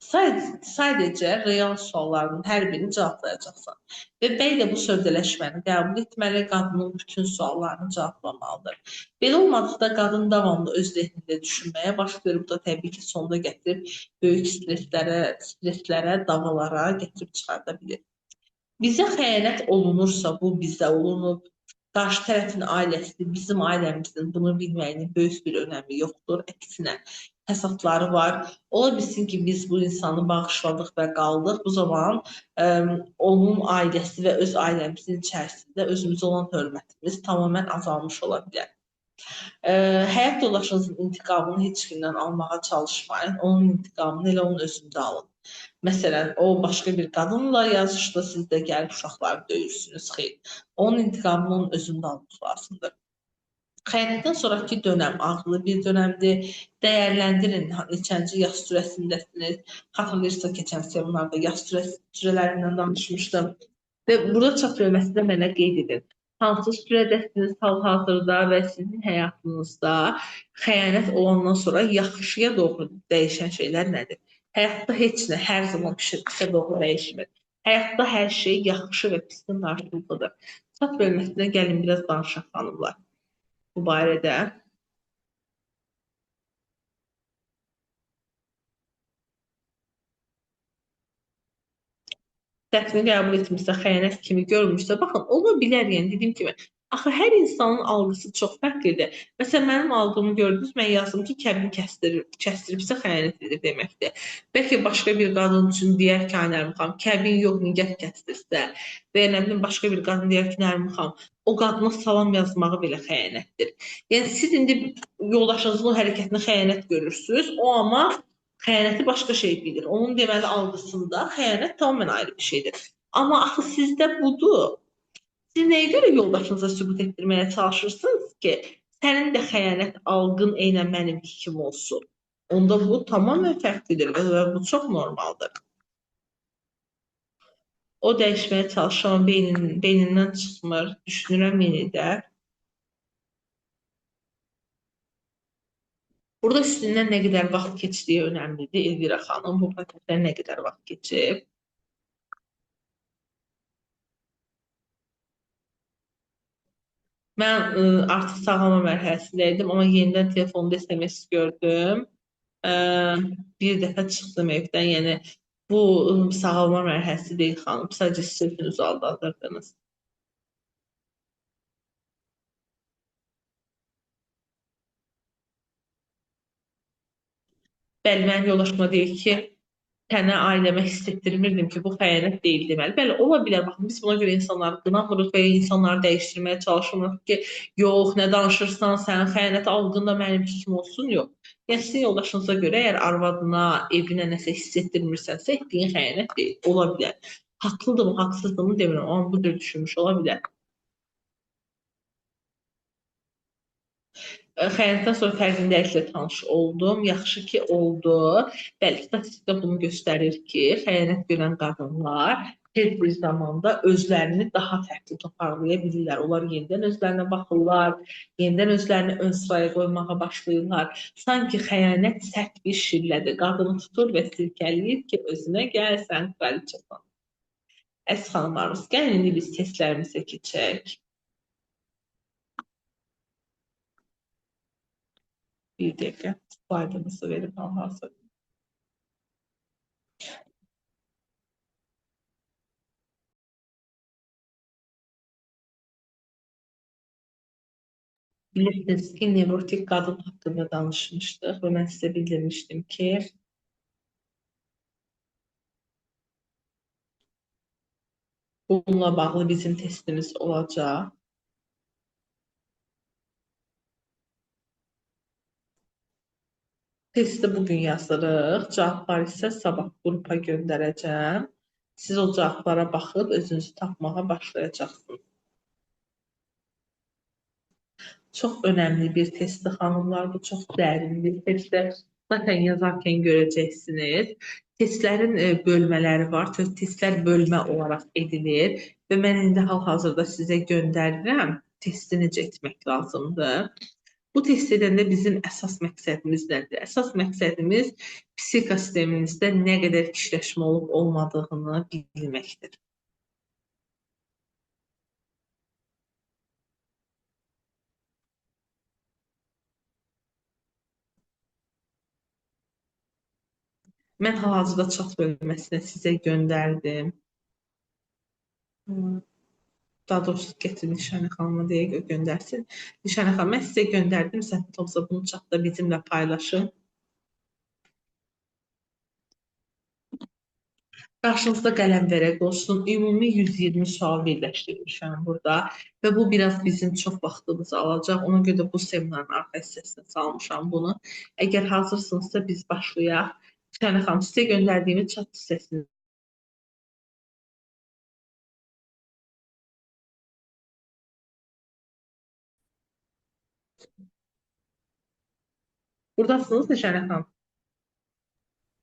Sadəcə real suallarının hər birini cavablayacaqsan. Və bəy də bu sövdələşməni qəbul etməli, qadının bütün suallarını cavablamalıdır. Belə olmadıqda qadın davamlı öz zehnində düşünməyə başlayır. Bu da təbii ki, sonunda gətirib böyük stresslərə, davalara gətirib çıxarda bilir. Bizə xəyanət olunursa, bu bizə olunub. Qarşı tərəfin ailəsi, bizim ailəmizin bunu bilməyinin böyük bir önəmi yoxdur. Əksinə, fəsadları var. Ola bilsin ki, biz bu insanı bağışladıq və qaldıq. Bu zaman onun ailəsi və öz ailəmizin içərisində özümüzə olan hörmətimiz tamamilə azalmış ola bilər. Həyat yoldaşınızın intiqamını heç kimdən almağa çalışmayın. Onun intiqamını elə onun özündə alın. Məsələn, o başqa bir qadınla yazışdı, siz də gəlib uşaqları döyürsünüz, xeyr. Onun intiqamını onun özündə almaq lazımdır. Xəyanətdən sonraki dönəm ağlı bir dönəmdir. Dəyərləndirin, neçənci yaş sürəsindəsiniz. Xatırlayırsınız, keçən seminarda yaş sürələrindən danışmışdım. Və burada çat bölməsində mənə qeyd edin. Hansı sürədəsiniz hal-hazırda və sizin həyatınızda xəyanət olandan sonra yaxşıya doğru dəyişən şeylər nədir? Həyatda heç nə hər zaman pisə doğru dəyişmir. Həyatda hər şey yaxşı və pisin qarşılıqlıdır. Çat bölməsində gəlin biraz danışaq xanımlar bu barədə. Səhvini qəbul etmirsə, xəyanət kimi görmürsə, baxın, ola bilər, yəni dediyim kimi, axı hər insanın algısı çox fərqlidir. Məsələn, mənim algımı gördünüz, mən yazdım ki, kəbin kəsdiribsə xəyanət edir deməkdir. Bəlkə başqa bir qadın üçün deyər ki, Nərmin xanım, kəbin yox, nigət kəsdirsə və ya nə bilim, başqa bir qadın deyər ki, Nərmin xanım, o qadına salam yazmağı belə xəyanətdir. Yəni, siz indi yoldaşınızın o hərəkətini xəyanət görürsünüz, o amma xəyanəti başqa şey bilir. Onun deməli algısında xəyanət tamamilə ayrı bir şeydir. Amma axı sizdə budur. Siz nəyə görə yoldaşınıza sübut etdirməyə çalışırsınız ki, sənin də xəyanət algın eynən mənimki kimi olsun. Onda bu tamamilə fərqlidir və bu çox normaldır. O dəyişməyə çalışan beynindən çıxmır, düşünürəm yeni də. Burada üstündən nə qədər vaxt keçdiyi önəmlidir. Elvira xanım, bu prosesdən nə qədər vaxt keçib? Mən artıq sağlama mərhələsindəydim, amma yenidən telefonda SMS gördüm. Bir dəfə çıxdım evdən, yəni bu sağlama mərhələsi deyil xanım, sadəcə sözünüzü aldadırdınız. Bəli, mənim yoldaşıma deyir ki, sənə ailəmə hiss etdirmirdim ki, bu xəyanət deyil deməli. Bəli, ola bilər, baxın, biz buna görə insanları qınamırıq və insanları dəyişdirməyə çalışmırıq ki, yox, nə danışırsan, sənin xəyanət algında mənimki kimi olsun, yox. Yəni, sizin yoldaşınıza görə, əgər arvadına, evinə nəsə hiss etdirmirsənsə, etdiyin xəyanət deyil, ola bilər. Haqlıdır mı, haqsızdır mı demirəm, amma bu cür düşünmüş ola bilər. Xəyanətdən sonra fərqindəliklə tanış oldum. Yaxşı ki, oldu. Bəli, statistika bunu göstərir ki, xəyanət görən qadınlar tez bir zamanda özlərini daha fərqli toparlaya bilirlər. Onlar yenidən özlərinə baxırlar, yenidən özlərini ön sıraya qoymağa başlayırlar. Sanki xəyanət sərt bir şillədir. Qadını tutur və silkələyir ki, özünə gəl, sən kraliçasan. Əziz xanımlarımız, gəlin indi biz testlərimizə keçək. Bir dəqiqə slaydımızı verib hal-hazır. Bilirsiniz ki, nevrotik qadın haqqında danışmışdıq və mən sizə bildirmişdim ki, bununla bağlı bizim testimiz olacaq. Testi bugün yazırıq, cavablar isə sabah qrupa göndərəcəm. Siz o cavablara baxıb özünüzü tapmağa başlayacaqsınız. Çox önəmli bir testdir, xanımlar. Bu çox dərin bir testdir. Zaten yazarkən görəcəksiniz. Testlərin bölmələri var. Testlər bölmə olaraq edilir. Və mən indi hal-hazırda sizə göndərirəm. Testi necə etmək lazımdır. Bu test edəndə bizim əsas məqsədimiz nədir? Əsas məqsədimiz psixosisteminizdə nə qədər kişiləşmə olub olmadığını bilməkdir. Mən hal-hazırda chat bölməsinə sizə göndərdim. Daha doğrusu gətirin Nişanə xanıma deyək, o göndərsin. Nişanə xanım, mən sizə göndərdim. Zəhmət olsa bunu chatda bizimlə paylaşın. Qarşınızda qələm vərəq olsun. Ümumi 120 sual birləşdirmişəm burada. Və bu biraz bizim çox vaxtımızı alacaq. Ona görə də bu seminarın arxa hissəsinə salmışam bunu. Əgər hazırsınızsa biz başlayaq. Nişanə xanım, sizə göndərdiyimiz chat hissəsini buradasınız Nişanə xanım.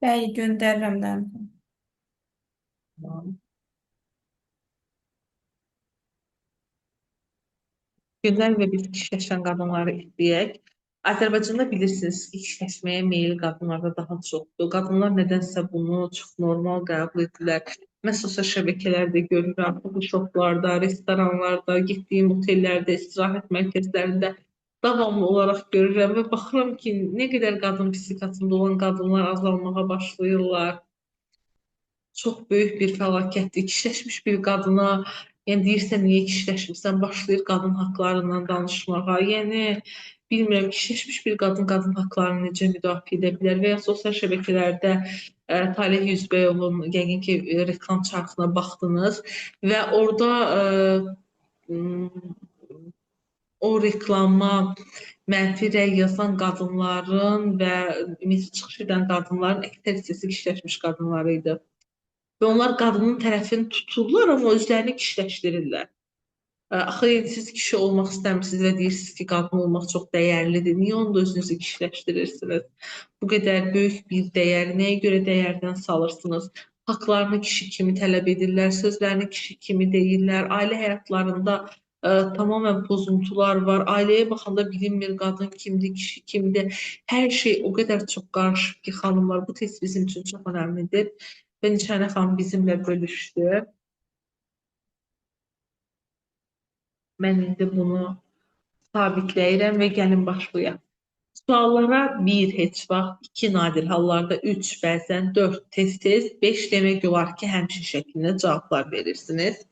Bəli, göndərirəm də. Tamam. Günlər və biz kişiləşən qadınları izləyək. Azərbaycanda bilirsiniz ki, kişiləşməyə meyil qadınlarda daha çoxdur. Qadınlar nədənsə bunu çox normal qəbul edirlər. Mən sosial şəbəkələrdə görürəm, fotoşoplarda, restoranlarda, getdiyim otellərdə, istirahət mərkəzlərində davamlı olaraq görürəm və baxıram ki, nə qədər qadın psixikasında olan qadınlar azalmağa başlayırlar. Çox böyük bir fəlakətdir. Kişiləşmiş bir qadına, yəni deyirsən niyə kişiləşmirsən, başlayır qadın haqlarından danışmağa. Yəni bilmirəm, kişiləşmiş bir qadın qadın haqlarını necə müdafiə edə bilər və ya sosial şəbəkələrdə Talih Yüzbəyovun yəqin ki reklam çarxına baxdınız və orada o reklama mənfi rəy yazan qadınların və ümumiyyətlə çıxış edən qadınların əksər hissəsi kişiləşmiş qadınlar idi. Və onlar qadının tərəfini tuturlar, amma özlərini kişiləşdirirlər. Axı siz kişi olmaq istəmirsiniz və deyirsiniz ki, qadın olmaq çox dəyərlidir. Niyə onu da özünüzü kişiləşdirirsiniz? Bu qədər böyük bir dəyər, nəyə görə dəyərdən salırsınız? Haqlarını kişi kimi tələb edirlər, sözlərini kişi kimi deyirlər, ailə həyatlarında tamamən pozuntular var. Ailəyə baxanda bilinmir qadın kimdir, kişi kimdir. Hər şey o qədər çox qarışıb ki, xanımlar, bu test bizim üçün çox önəmlidir. Və Nişanə xanım bizimlə bölüşdü. Mən indi bunu sabitləyirəm və gəlin başlayaq. Suallara 1 heç vaxt, 2 nadir hallarda, 3, bəzən 4 tez-tez, 5 demək olar ki, həmişə şəklində cavablar verirsiniz.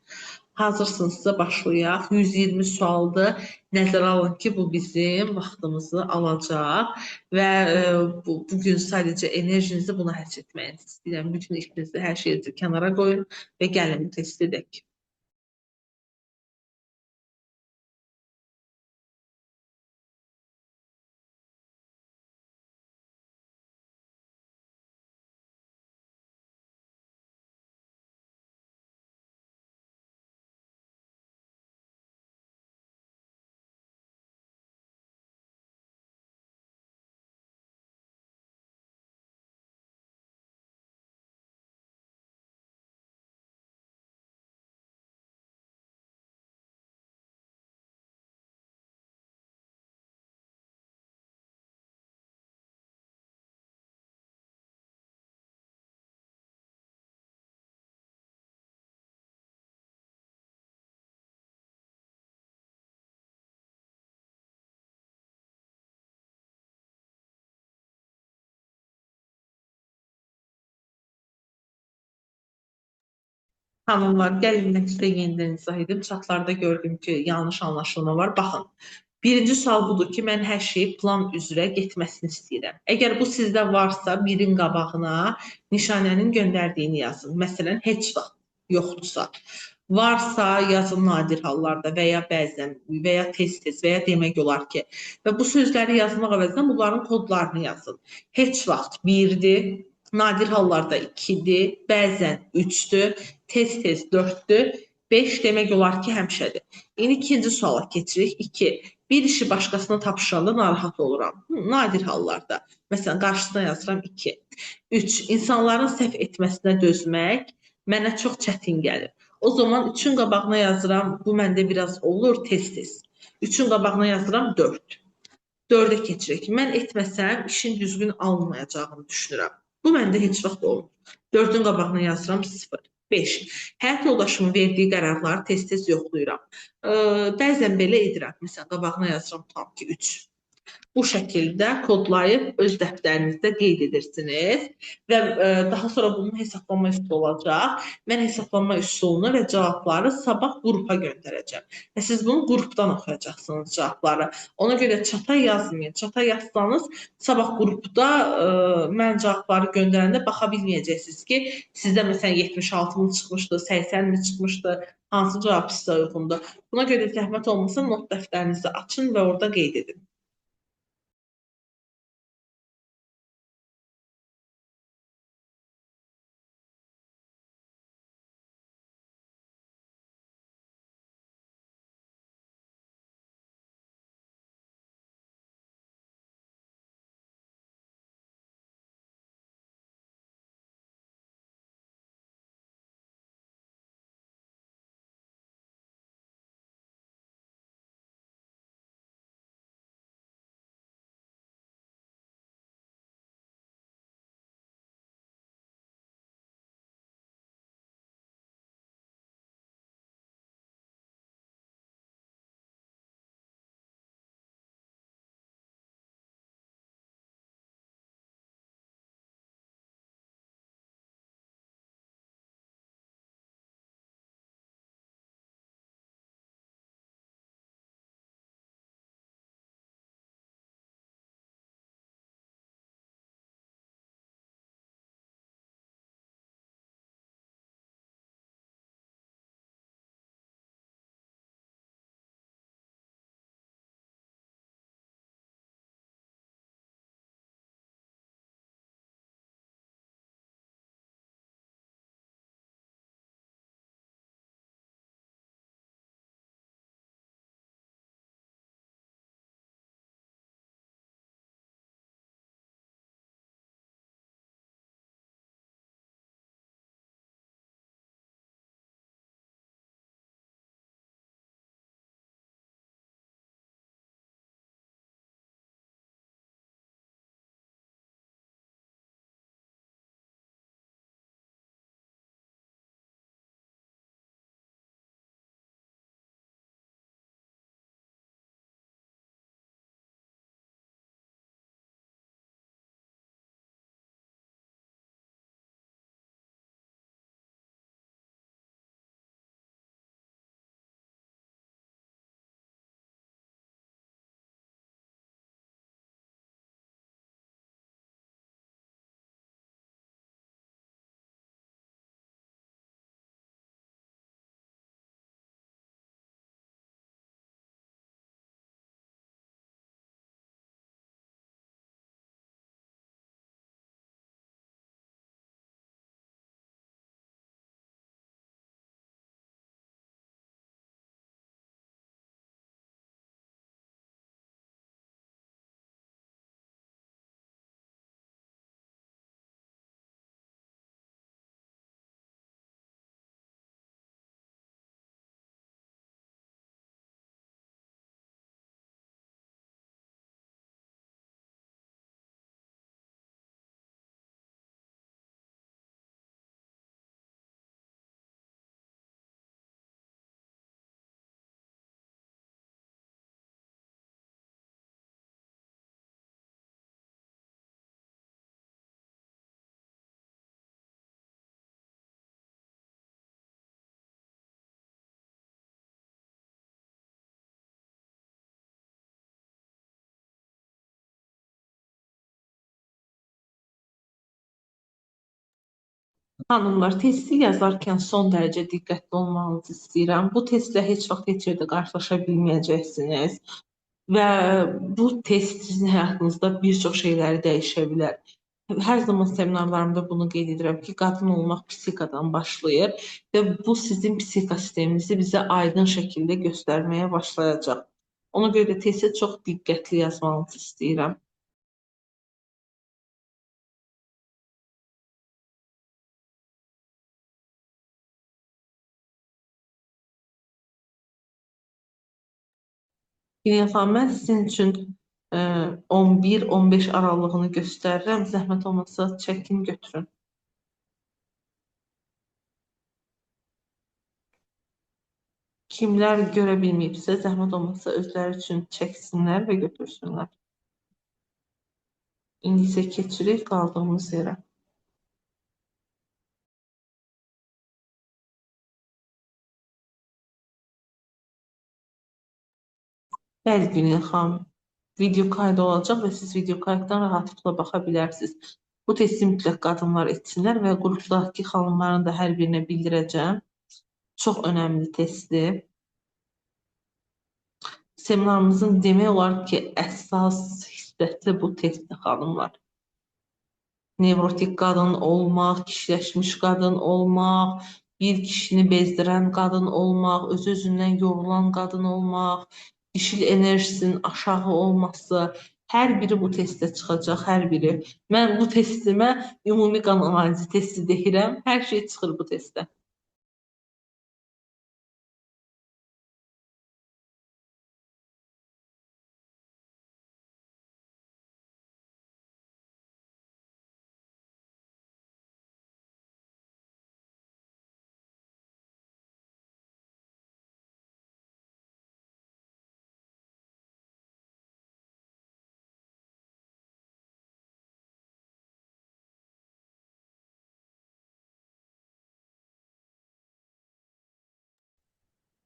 Hazırsınızsa başlayaq. 120 sualdır. Nəzərə alın ki, bu bizim vaxtımızı alacaq və bugün sadəcə enerjinizi buna həsr etməyinizi istəyirəm. Bütün işinizi, hər şeyinizi kənara qoyun və gəlin test edək. Tamamlar, gəlin nəticədə yenidən izah edim. Çatlarda gördüm ki, yanlış anlaşılma var. Baxın, birinci sual budur ki, mən hər şeyi plan üzrə getməsini istəyirəm. Əgər bu sizdə varsa, birin qabağına nişanənin göndərdiyini yazın. Məsələn, heç vaxt yoxdursa. Varsa yazın nadir hallarda və ya bəzən və ya tez-tez və ya demək olar ki. Və bu sözləri yazmaq əvəzinə bunların kodlarını yazın. Heç vaxt 1-dir, nadir hallarda 2-dir, bəzən 3-dür, tez-tez 4-dür, 5 demək olar ki, həmişədir. İndi ikinci suala keçirik. 2. Bir işi başqasına tapşıranda narahat oluram. Nadir hallarda. Məsələn, qarşısına yazıram 2. 3. İnsanların səhv etməsinə dözmək mənə çox çətin gəlir. O zaman 3-ün qabağına yazıram, bu məndə biraz olur tez-tez. 3-ün qabağına yazıram 4. 4-ə keçirik. Mən etməsəm, işin düzgün alınmayacağını düşünürəm. Bu məndə heç vaxt olmur. 4-ün qabağına yazıram 0. 5. Həyat yoldaşımın verdiyi qərarları tez-tez yoxlayıram. Bəzən belə edirəm. Məsələn, qabağına yazıram tam ki 3. Bu şəkildə kodlayıb öz dəftərinizdə qeyd edirsiniz və daha sonra bunun hesablanma üsulu olacaq. Mən hesablanma üsulunu və cavabları sabah qrupa göndərəcəm. Və siz bunu qrupdan oxuyacaqsınız cavabları. Ona görə çata yazmayın. Çata yazsanız sabah qrupda mən cavabları göndərəndə baxa bilməyəcəksiniz ki, sizdə məsələn 76 mı çıxmışdı, 80 mi çıxmışdı, hansı cavab sizə uyğundur. Buna görə zəhmət olmasa not dəftərinizi açın və orada qeyd edin. Xanımlar, testi yazarkən son dərəcə diqqətli olmanızı istəyirəm. Bu testlə heç vaxt heç yerdə qarşılaşa bilməyəcəksiniz və bu test sizin həyatınızda bir çox şeyləri dəyişə bilər. Hər zaman seminarlarımda bunu qeyd edirəm ki, qadın olmaq psixikadan başlayır və bu sizin psixosisteminizi bizə aydın şəkildə göstərməyə başlayacaq. Ona görə də testi çox diqqətli yazmanızı istəyirəm. Günelxan, mən sizin üçün 11-15 aralığını göstərirəm. Zəhmət olmasa çəkin götürün. Kimlər görə bilməyibsə, zəhmət olmasa özləri üçün çəksinlər və götürsünlər. İndi isə keçirik qaldığımız yerə. Bəli, Günelxan, video kaydı olacaq və siz video kayddan rahatlıqla baxa bilərsiniz. Bu testi mütləq qadınlar etsinlər və qrupdakı xanımların da hər birinə bildirəcəm. Çox önəmli testdir. Seminarımızın demək olar ki, əsas hissəsi bu testdir, xanımlar. Nevrotik qadın olmaq, kişiləşmiş qadın olmaq, bir kişini bezdirən qadın olmaq, öz-özündən yorulan qadın olmaq, dişil enerjisinin aşağı olması, hər biri bu testdə çıxacaq, hər biri. Mən bu testimə ümumi qan analizi testi deyirəm, hər şey çıxır bu testdə.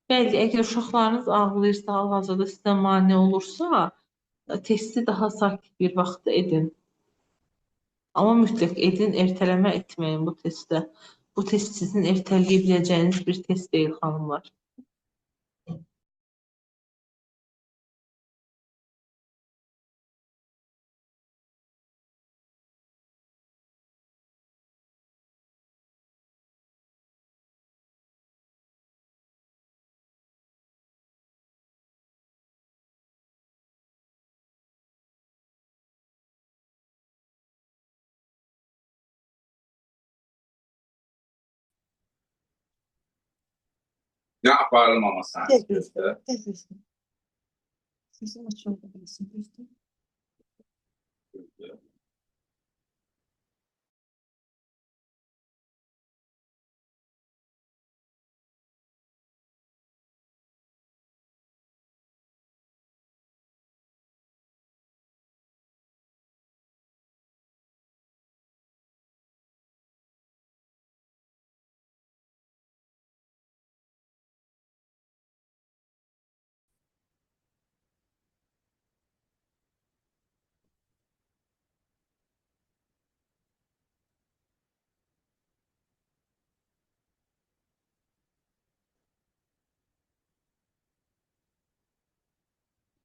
Bəli, əgər uşaqlarınız ağlayırsa, hal-hazırda sizə mane olursa, testi daha sakit bir vaxtda edin. Amma mütləq edin, ertələmə etməyin bu testdə. Bu test sizin ertələyə biləcəyiniz bir test deyil, xanımlar. Ne yaparım ama sen?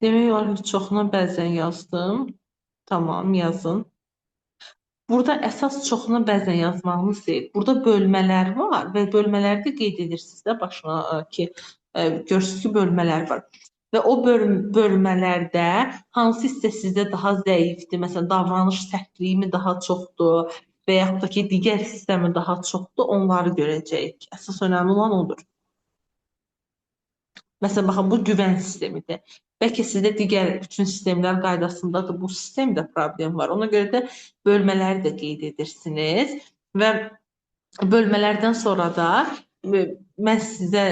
Demək olar ki, çoxuna bəzən yazdım. Tamam, yazın. Burada əsas çoxuna bəzən yazmağınız deyil. Burada bölmələr var və bölmələri də qeyd edirsiniz də başına ki, görürsünüz ki, bölmələr var. Və o bölmələrdə hansı hissə sizdə daha zəifdir, məsələn, davranış sərtliyi mi daha çoxdur və yaxud da ki, digər hissə mi daha çoxdur, onları görəcəyik. Əsas önəmli olan odur. Məsələn, baxın, bu güvən sistemidir. Bəlkə sizdə digər bütün sistemlər qaydasındadır, bu sistemdə problem var. Ona görə də bölmələri də qeyd edirsiniz və bölmələrdən sonra da mən sizə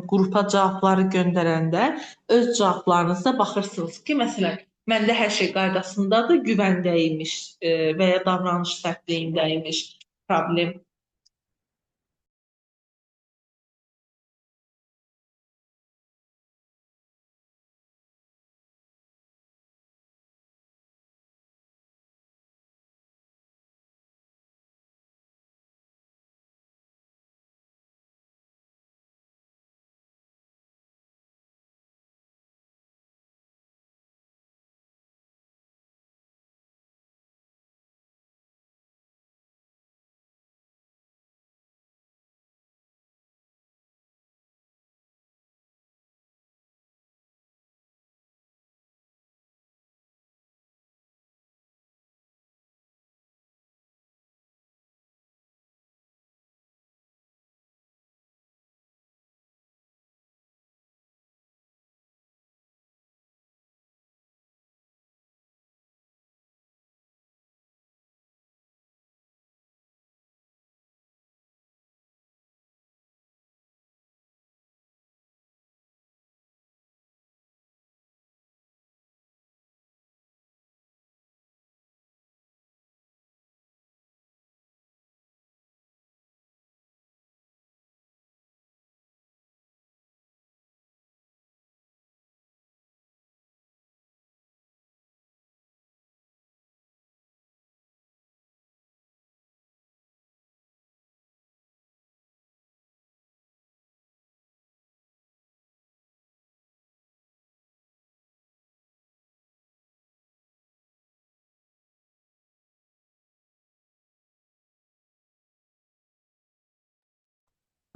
qrupa cavabları göndərəndə öz cavablarınızda baxırsınız ki, məsələn, məndə hər şey qaydasındadır, güvəndəymiş və ya davranış sərtliyindəymiş problem.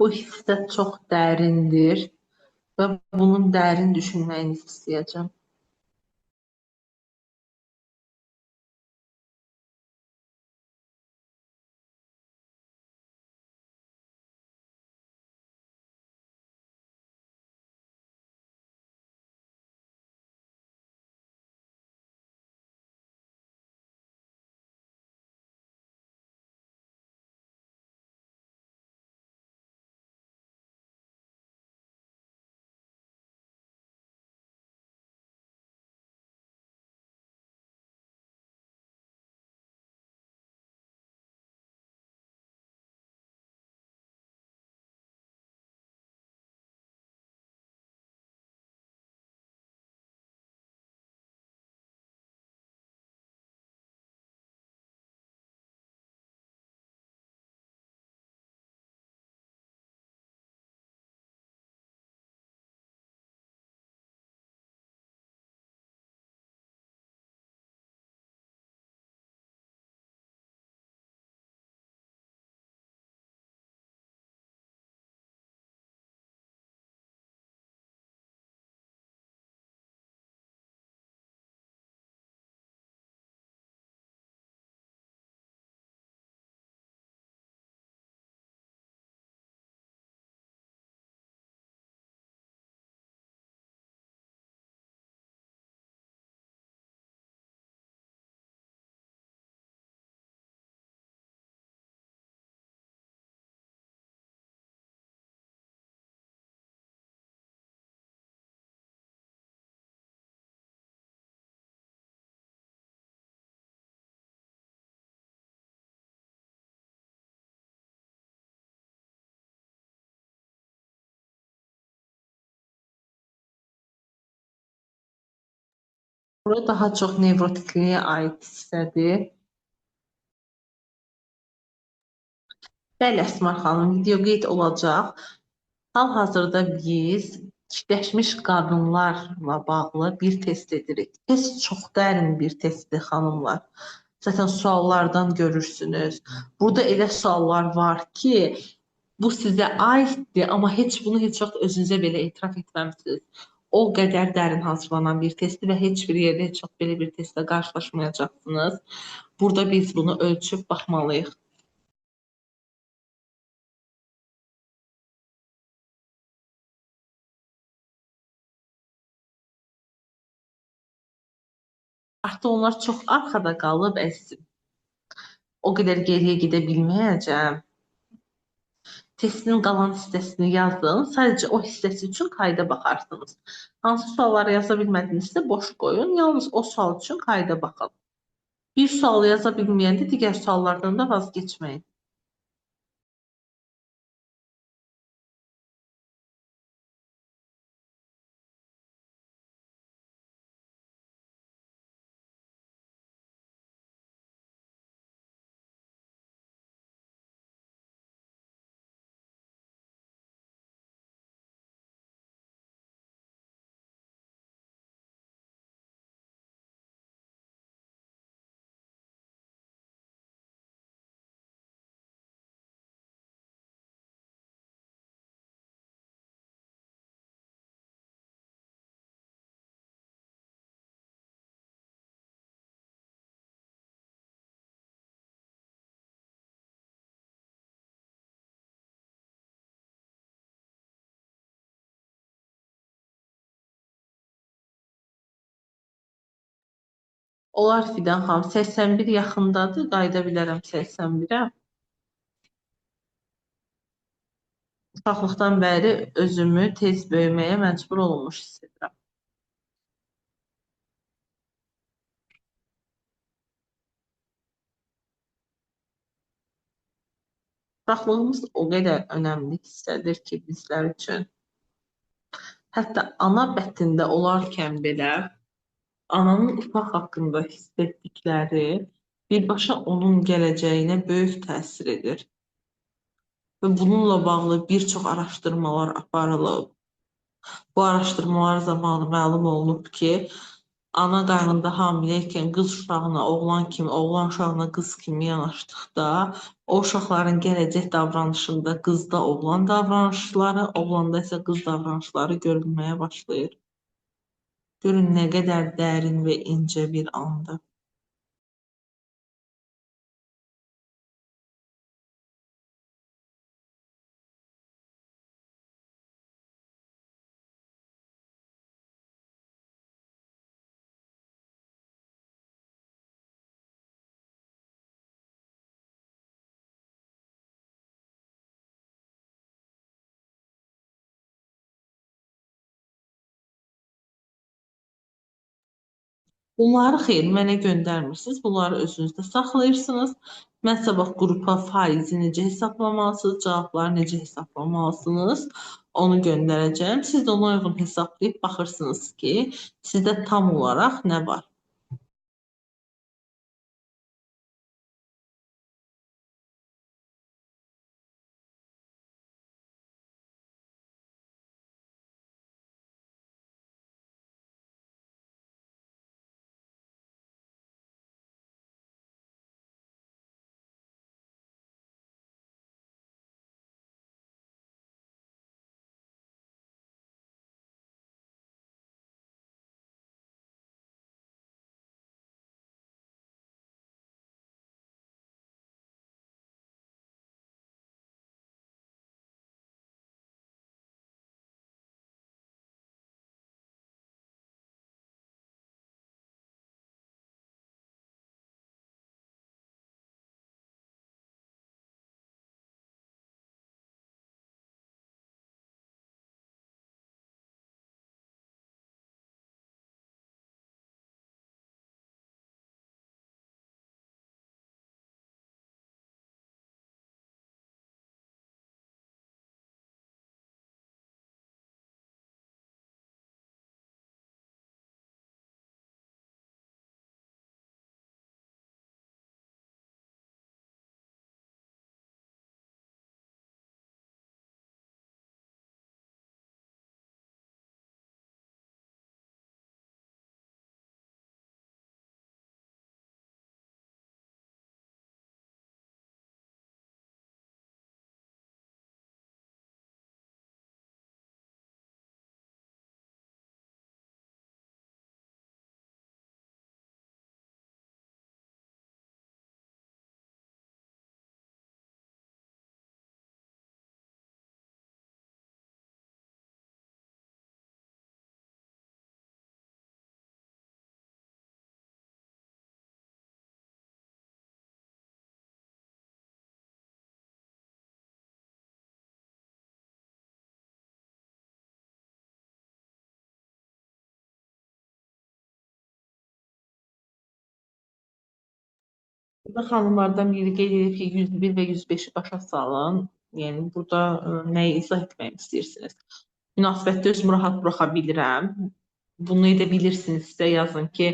Bu hissə çox dərindir və bunun dərin düşünməyinizi istəyəcəm. Bura daha çox nevrotikliyə aid hissədir. Bəli, Əsmar xanım, video qeyd olacaq. Hal-hazırda biz çiftləşmiş qadınlarla bağlı bir test edirik. Test çox dərin bir testdir, xanımlar. Zaten suallardan görürsünüz. Burada elə suallar var ki, bu sizə aiddir, amma bunu heç vaxt özünüzə belə etiraf etməmisiniz. O qədər dərin hazırlanan bir testdir və heç bir yerdə heç vaxt belə bir testlə qarşılaşmayacaqsınız. Burada biz bunu ölçüb baxmalıyıq. Artıq onlar çox arxada qalıb, əzizim. O qədər geriyə gedə bilməyəcəm. Testin qalan hissəsini yazın. Sadəcə o hissəsi üçün qayda baxarsınız. Hansı sualları yaza bilmədinizsə boş qoyun. Yalnız o sual üçün qayda baxın. Bir sualı yaza bilməyəndə digər suallardan da vazgeçməyin. Olar Fidan xanım, 81 yaxındadır, qayıda bilərəm 81-ə. Uşaqlıqdan bəri özümü tez böyüməyə məcbur olmuş hiss edirəm. Uşaqlığımız o qədər önəmli hissədir ki, bizlər üçün. Hətta ana bətində olarkən belə ananın uşaq haqqında hiss etdikləri birbaşa onun gələcəyinə böyük təsir edir. Və bununla bağlı bir çox araşdırmalar aparılıb. Bu araşdırmalar zamanı məlum olunub ki, ana qarnında hamiləykən qız uşağına oğlan kimi, oğlan uşağına qız kimi yanaşdıqda, o uşaqların gələcək davranışında qızda oğlan davranışları, oğlanda isə qız davranışları görülməyə başlayır. Görün nə qədər dərin və incə bir andır. Bunları xeyr, mənə göndərmirsiniz. Bunları özünüzdə saxlayırsınız. Mən sabah qrupa faizi necə hesablamalısınız, cavabları necə hesablamalısınız, onu göndərəcəm. Siz də ona uyğun hesablayıb baxırsınız ki, sizdə tam olaraq nə var. Burada xanımlardan biri qeyd edib ki, 101 və 105-i başa salın. Yəni burada nəyi izah etmək istəyirsiniz? Münasibətdə özümü rahat buraxa bilirəm. Bunu edə bilirsinizsə yazın ki,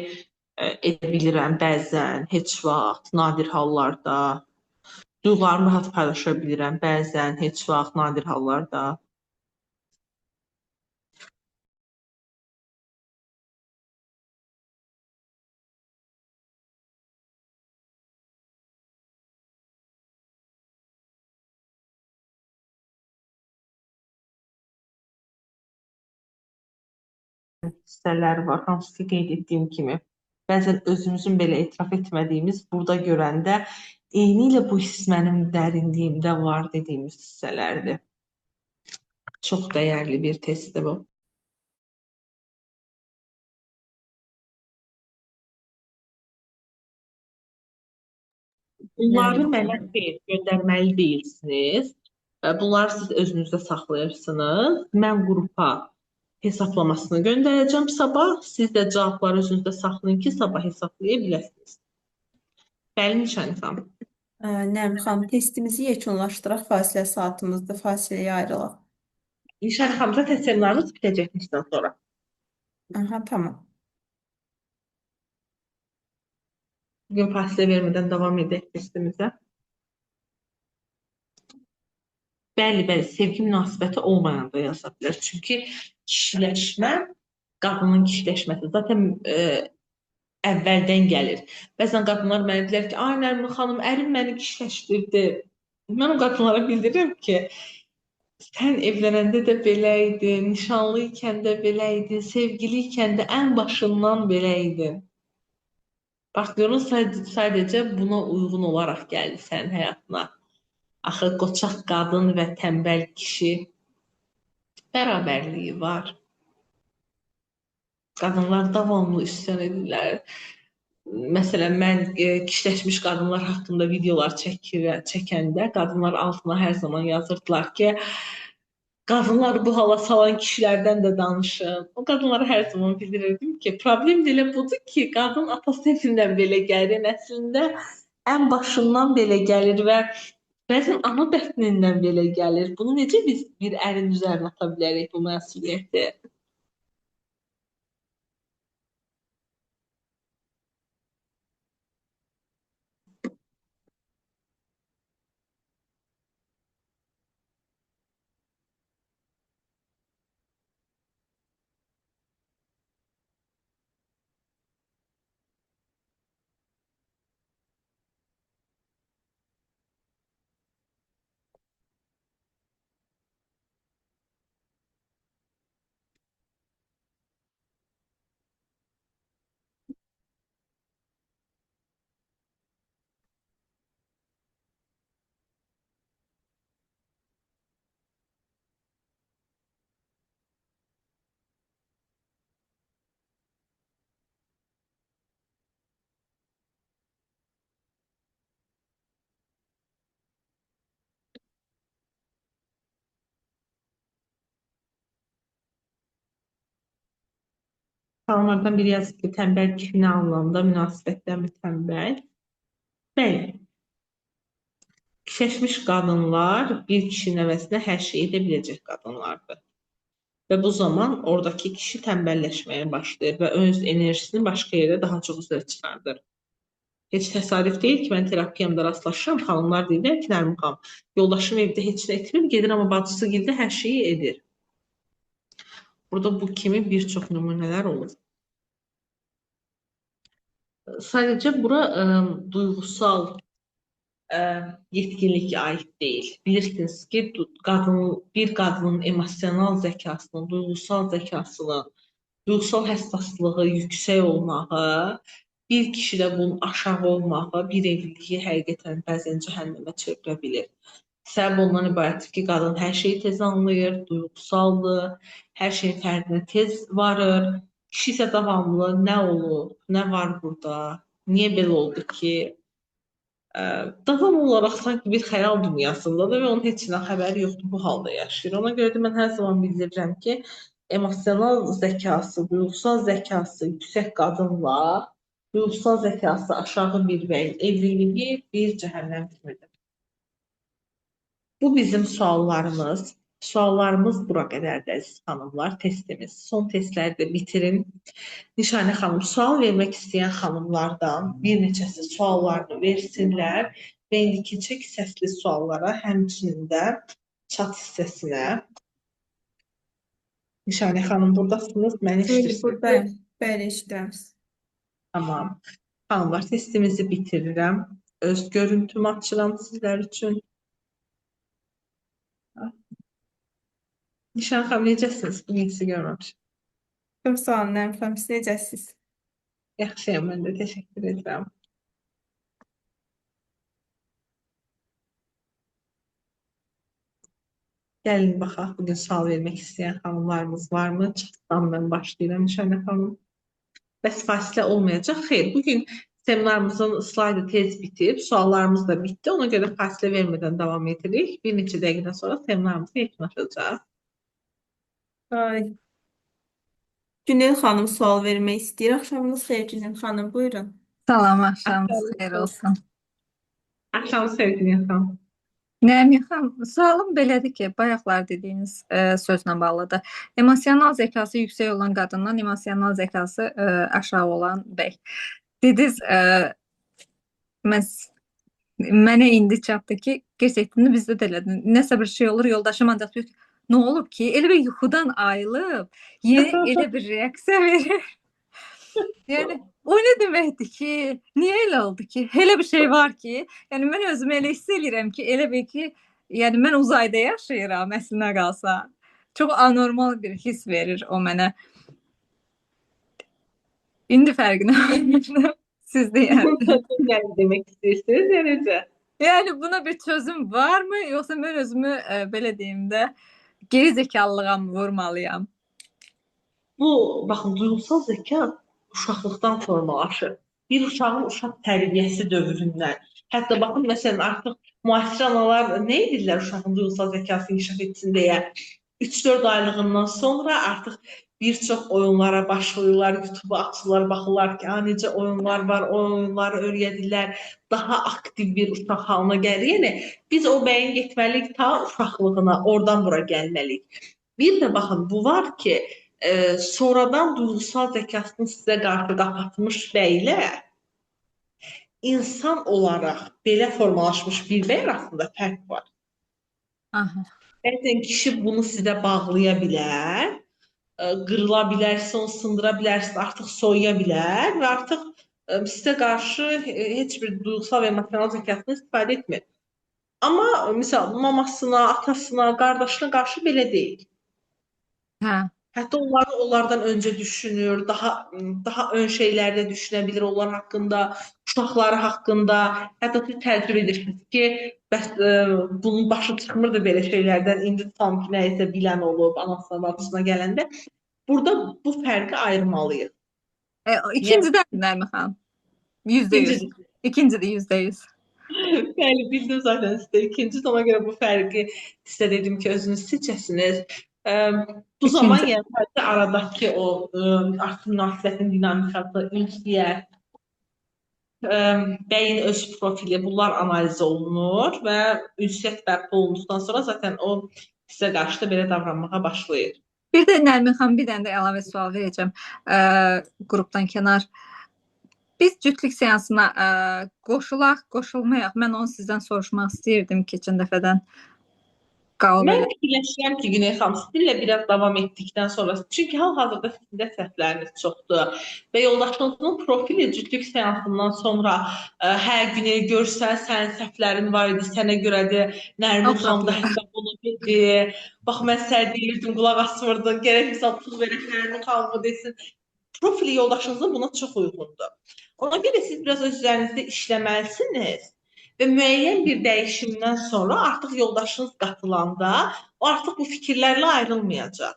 edə bilirəm bəzən, heç vaxt, nadir hallarda. Duyğularımı rahat paylaşa bilirəm bəzən, heç vaxt, nadir hallarda. Hissələr var, hansı ki qeyd etdiyim kimi. Bəzən özümüzün belə etiraf etmədiyimiz, burada görəndə eynilə bu hiss mənim dərinliyimdə var dediyimiz hissələrdir. Çox dəyərli bir testdir bu. Bunları mənə göndərməli deyilsiniz. Bunları siz özünüzdə saxlayırsınız. Mən qrupa hesaplamasını göndərəcəm sabah. Siz də cavabları özünüzdə saxlayın ki, sabah hesablaya biləsiniz. Bəli, Nişan xanım. Nərmin xanım, testimizi yekunlaşdıraq, fasilə saatımızdır, fasiləyə ayrılaq. Nişan xanım, zaten seminarımız bitəcək bizdən sonra. Aha, tamam. Bugün fasilə vermədən davam edək testimizə. Bəli, sevgi münasibəti olmayan da yaza bilər. Çünki kişiləşmə qadının kişiləşməsi. Zaten əvvəldən gəlir. Bəzən qadınlar mənə deyirlər ki, ay Nərmin xanım, ərim məni kişiləşdirdi. Mən o qadınlara bildirirəm ki, sən evlənəndə də belə idin, nişanlı ikən də belə idin, sevgili ikən də ən başından belə idin. Partnyorun sadəcə buna uyğun olaraq gəldi sənin həyatına. Axı qoçaq qadın və tənbəl kişi bərabərliyi var. Qadınlar davamlı üsyan edirlər. Məsələn, mən kişiləşmiş qadınlar haqqında videolar çəkəndə qadınlar altına hər zaman yazırdılar ki, qadınlar bu hala salan kişilərdən də danışın. O qadınlara hər zaman bildirirdim ki, problem də elə budur ki, qadın atası evindən belə gəlir, əslində ən başından belə gəlir və bəzən ana bətnindən belə gəlir. Bunu necə biz bir ərin üzərinə ata bilərik bu məsuliyyəti? Xanımlardan biri yazır ki, tənbəl kişi nə anlamda münasibətdən tənbəl? Bəli, kişiləşmiş qadınlar bir kişinin əvəzinə hər şey edə biləcək qadınlardır. Və bu zaman oradakı kişi tənbəlləşməyə başlayır və öz enerjisini başqa yerdə daha çox üzrə çıxardır. Heç təsadüf deyil ki, mən terapiyamda rastlaşıram, xanımlar deyirlər ki, Nərmin xanım, yoldaşım evdə heç nə etmir, gedir, amma bacısı gildə hər şeyi edir. Burada bu kimi bir çox nümunələr olur. Sadəcə bura duyğusal yetkinlik aid deyil. Bilirsiniz ki, bir qadının emosional zəkasının, duyğusal zəkasının, duyğusal həssaslığı yüksək olmağı, bir kişidə bunun aşağı olmağı bir evliliyi həqiqətən bəzən cəhənnəmə çevirə bilir. Səbəb ondan ibarətdir ki, qadın hər şeyi tez anlayır, duyğusaldır, hər şeyin fərqinə tez varır. Kişi isə davamlı nə olub, nə var burada, niyə belə oldu ki, davam olaraq sanki bir xəyal dünyasındadır və onun heç nə xəbəri yoxdur, bu halda yaşayır. Ona görə də mən hər zaman bildirirəm ki, emosional zəkası, duyğusal zəkası yüksək qadınla duyğusal zəkası aşağı bir bəyin evliliyi bir cəhənnəm kimidir. Bu bizim suallarımız. Suallarımız bura qədərdir, əziz xanımlar, testimiz. Son testləri də bitirin. Nişanə xanım, sual vermək istəyən xanımlardan bir neçəsi suallarını versinlər və indi keçək səsli suallara, həmçinin də chat hissəsinə. Nişanə xanım, buradasınız, məni eşidirsiniz. Buradayım. Bəli, eşidirəm. Tamam. Xanımlar, testimizi bitirirəm. Öz görüntümü açıram sizlər üçün. Nişan xanım, necəsiniz? Bugün sizi görməmişəm. Çox sağ olun, Nərmin xanım. Siz necəsiniz? Yaxşıyam, mən də təşəkkür edirəm. Gəlin baxaq, bugün sual vermək istəyən xanımlarımız varmı? Çatdan mən başlayıram, Nişanə xanım. Bəs fasilə olmayacaq. Xeyr, bugün seminarımızın slaydı tez bitib, suallarımız da bitdi. Ona görə fasilə vermədən davam edirik. Bir neçə dəqiqədən sonra seminarımızı yekunlaşacaq. Günel xanım sual vermək istəyir. Axşamınız xeyir Günel xanım, buyurun. Salam, axşamınız xeyir olsun. Axşamınız xeyir Günel xanım. Nərmin xanım, sualım belədir ki, bayaqlar dediyiniz sözlə bağlıdır. Emosional zəkası yüksək olan qadından emosional zəkası aşağı olan bəy. Dediniz, mənə indi çatdı ki, gerçəkdən bizdə də elədir. Nəsə bir şey olur, yoldaşım ancaq diyor ki, Nə olub ki? Elə bir yuxudan ayılıb, yeni elə bir reaksiya verir. Yəni o nə deməkdir ki? Niyə elə oldu ki? Elə bir şey var ki, yəni mən özümü elə hiss edirəm ki, elə bil ki, yəni mən uzayda yaşayıram əslinə qalsa. Çox anormal bir hiss verir o mənə. İndi fərqinə varmışam. Siz deyərdiniz. Yəni demək istəyirsiniz ya necə? Yəni buna bir çözüm varmı, yoxsa mən özümü belə deyim də geri zekalılığa mı vurmalıyam? Bu, baxın, duyğusal zəka uşaqlıqdan formalaşır. Bir uşağın uşaq tərbiyəsi dövründən. Hətta baxın, məsələn, artıq müasir analar nə edirlər uşağın duyğusal zəkası inkişaf etsin deyə? 3-4 aylığından sonra artıq bir çox oyunlara başlayırlar, YouTube-a açırlar, baxırlar ki, necə oyunlar var, o oyunları öyrədirlər, daha aktiv bir uşaq halına gəlir. Yəni, biz o bəyin getməliyik ta uşaqlığına, oradan bura gəlməliyik. Bir də baxın, bu var ki, sonradan duyğusal zəkasını sizə qarşı qapatmış bəylər insan olaraq belə formalaşmış bir bəy arasında fərq var. Aha. Bəzən kişi bunu sizə bağlaya bilər, qırıla bilərsə, onu sındıra bilərsə, artıq soyuya bilər və artıq sizə qarşı heç bir duyğusal və emosional zəkasını istifadə etmir. Amma misal mamasına, atasına, qardaşına qarşı belə deyil. Hə. Hətta onlardan öncə düşünür, daha ön şeylərdə düşünə bilir onlar haqqında, uşaqları haqqında. Hətta siz təəccüb edirsiniz ki, bəs bunun başı çıxmırdı belə şeylərdən, indi tam ki, nəyisə bilən olub, anasına, babasına gələndə. Burada bu fərqi ayırmalıyıq. İkincidə Nərmin xanım? %100. İkincidir %100. Bəli, bildim zaten sizdə ikinci. Ona görə bu fərqi sizə dedim ki, özünüz seçəsiniz. Bu zaman yəni sadəcə aradakı o artıq münasibətin dinamikası, ünsiyyət, bəyin öz profili, bunlar analiz olunur və ünsiyyət bərpa olunduqdan sonra zaten o sizə qarşı da belə davranmağa başlayır. Bir də Nərmin xanım, bir dənə də əlavə sual verəcəm qrupdan kənar. Biz cütlük seansına qoşulaq, qoşulmayaq. Mən onu sizdən soruşmaq istəyirdim keçən dəfədən. Mən fikirləşirəm ki, Güney xanım, sizinlə biraz davam etdikdən sonra, çünki hal-hazırda sizdə səhvləriniz çoxdur və yoldaşınızın profili cütlük seansından sonra Güney görsən, sənin səhvlərin var idi, sənə görədir, Nərmin xanım da hətta bunu dedi, bax mən sənə deyirdim, qulaq asmırdın, gərək misal pul verək Nərmin xanımı desin. Profili yoldaşınızın buna çox uyğundur. Ona görə siz biraz öz üzərinizdə işləməlisiniz. Və müəyyən bir dəyişimdən sonra artıq yoldaşınız qatılanda o artıq bu fikirlərlə ayrılmayacaq.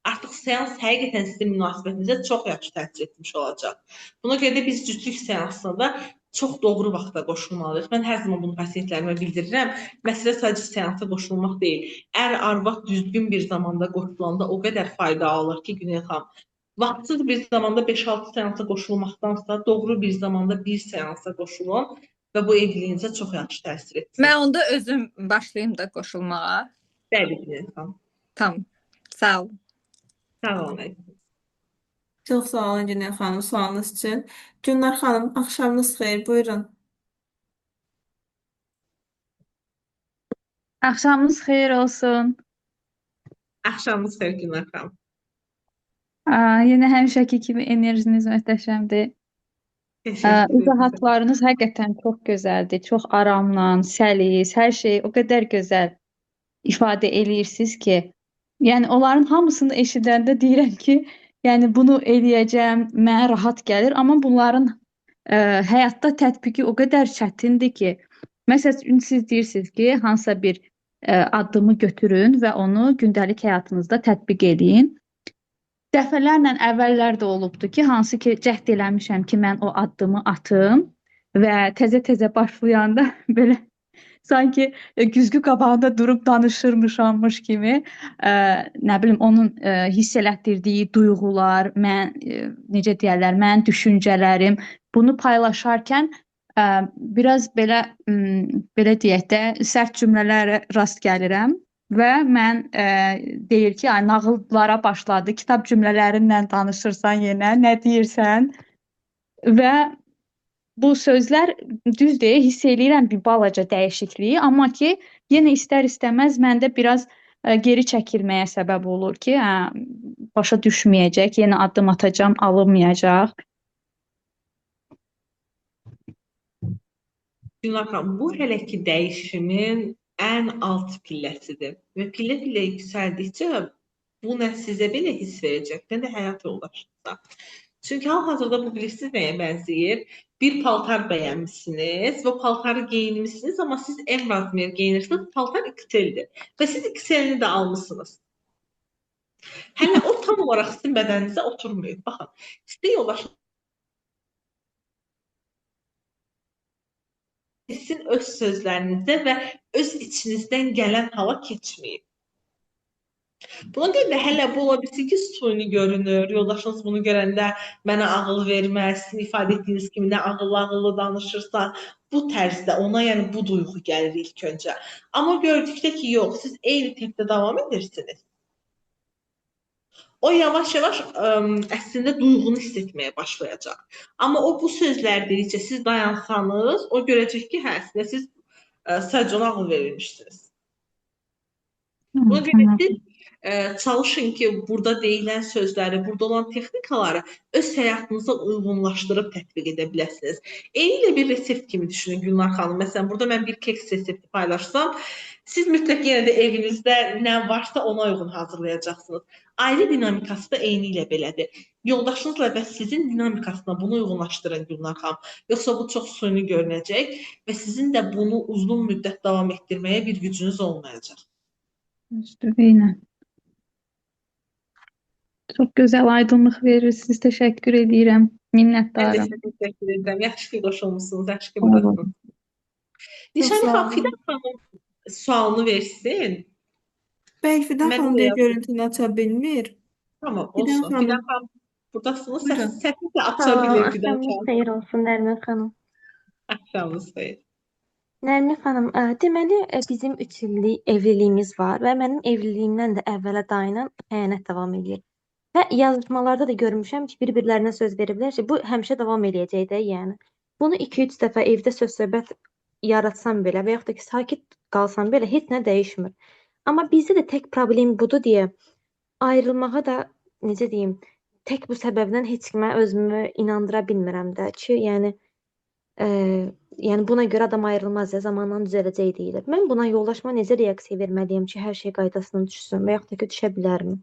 Artıq seans həqiqətən sizin münasibətinizə çox yaxşı təsir etmiş olacaq. Buna görə də biz cütlük seansına da çox doğru vaxtda qoşulmalıyıq. Mən hər zaman bunu pasientlərimə bildirirəm. Məsələ sadəcə seansa qoşulmaq deyil. Ər-arvad düzgün bir zamanda qoşulanda o qədər fayda alır ki, Güney xanım. Vaxtsız bir zamanda 5-6 seansa qoşulmaqdansa doğru bir zamanda bir seansa qoşulun. Və bu evliliyinizə çox yaxşı təsir etsin. Mən onda özüm başlayayım da qoşulmağa. Bəli, Güney xanım. Tamam. Sağ olun. Sağ olun. Çox sağ olun Güney xanım sualınız üçün. Gülnar xanım, axşamınız xeyir, buyurun. Axşamınız xeyir olsun. Axşamınız xeyir Gülnar xanım. Yenə həmişəki kimi enerjiniz möhtəşəmdir. İzahatlarınız həqiqətən çox gözəldir. Çox aramla, səlis, hər şey o qədər gözəl ifadə eləyirsiniz ki, yəni onların hamısını eşidəndə deyirəm ki, yəni bunu eləyəcəm, mənə rahat gəlir, amma bunların həyatda tətbiqi o qədər çətindir ki, məsələn siz deyirsiniz ki, hansısa bir addımı götürün və onu gündəlik həyatınızda tətbiq edin. Dəfələrlə əvvəllər də olubdu ki, hansı ki cəhd eləmişəm ki, mən o addımı atım və təzə-təzə başlayanda belə sanki güzgü qabağında durub danışırmışammış kimi, nə bilim, onun hiss elətdirdiyi duyğular, necə deyərlər, mənim düşüncələrim, bunu paylaşarkən biraz belə deyək də, sərt cümlələrə rast gəlirəm. Və mən deyir ki, nağıllara başladı, kitab cümlələrindən danışırsan yenə, nə deyirsən? Və bu sözlər düzdür, hiss eləyirəm bir balaca dəyişikliyi, amma ki, yenə istər-istəməz məndə biraz geri çəkilməyə səbəb olur ki, hə, başa düşməyəcək, yenə addım atacağam, alınmayacaq. Gülnar xanım, bu hələ ki dəyişimin ən alt pilləsidir. Və pillə-pillə yüksəldikcə bu nə sizə belə hiss verəcək, nə də həyat yoldaşınıza. Çünki hal-hazırda bu bilirsiniz nəyə bənzəyir? Bir paltar bəyənmişsiniz və paltarı geyinmişsiniz, amma siz M razmer geyinirsiniz, paltar XL-dir. Və siz XL-ni də almışsınız. Hələ o tam olaraq sizin bədəninizə oturmayıb. Baxın, sizin yoldaşınız sizin öz sözlərinizdə və öz içinizdən gələn hala keçməyib. Buna görə də hələ bu ola bilsin ki, suni görünür, yoldaşınız bunu görəndə mənə ağıl verməz, sizin ifadə etdiyiniz kimi nə ağıllı danışırsa, bu tərzdə ona yəni bu duyğu gəlir ilk öncə. Amma gördükdə ki, yox, siz eyni tempdə davam edirsiniz. O yavaş-yavaş əslində duyğunu hiss etməyə başlayacaq. Amma o bu sözlər dedikcə siz dayansanız, o görəcək ki, hə, əslində siz sadəcə ona ağıl verilmişsiniz. Buna görə siz çalışın ki, burada deyilən sözləri, burada olan texnikaları öz həyatınıza uyğunlaşdırıb tətbiq edə biləsiniz. Eynilə bir resept kimi düşünün Gülnar xanım. Məsələn, burada mən bir keks resepti paylaşsam, siz mütləq yenə də evinizdə nə varsa ona uyğun hazırlayacaqsınız. Ailə dinamikası da eynilə belədir. Yoldaşınızla və sizin dinamikasına bunu uyğunlaşdırın Gülnar xanım. Yoxsa bu çox suni görünəcək və sizin də bunu uzun müddət davam etdirməyə bir gücünüz olmayacaq. Eynən. Çox gözəl aydınlıq verirsiniz. Təşəkkür edirəm. Mən də Minnətdaram. sizə təşəkkür edirəm. Yaxşı ki, qoşulmusunuz, yaxşı ki, Sağ olun. buradasınız. Nişanə sağ xanım, olun. Fidan xanım sualını versin. Bəlkə Fidan Mən xanım də deyə yazdım. görüntünü aça bilmir. Tamam, Fidan olsun. xanım. Fidan xanım, buradasınız. Buyurun. Səsini də aça Salam, bilir Fidan axşamınız xanım. xeyir olsun Nərmin xanım. Axşamınız xeyir. Nərmin xanım, deməli bizim 3 illik evliliyimiz var və mənim evliliyimdən də əvvələ dayanan xəyanət davam edir. Və yazışmalarda da görmüşəm ki, bir-birlərinə söz veriblər ki, bu həmişə davam edəcək də, yəni. Bunu 2-3 dəfə evdə söz-söhbət yaratsam belə və yaxud da ki, sakit qalsam belə heç nə dəyişmir. Amma bizdə də tək problem budur deyə ayrılmağa da necə deyim, tək bu səbəbdən heç kimə özümü inandıra bilmirəm də ki, yəni buna görə adam ayrılmaz ya, zamanla düzələcək deyilir. Mən buna yoldaşıma necə reaksiya verməliyəm ki, hər şey qaydasına düşsün və yaxud da ki, düşə bilərmi?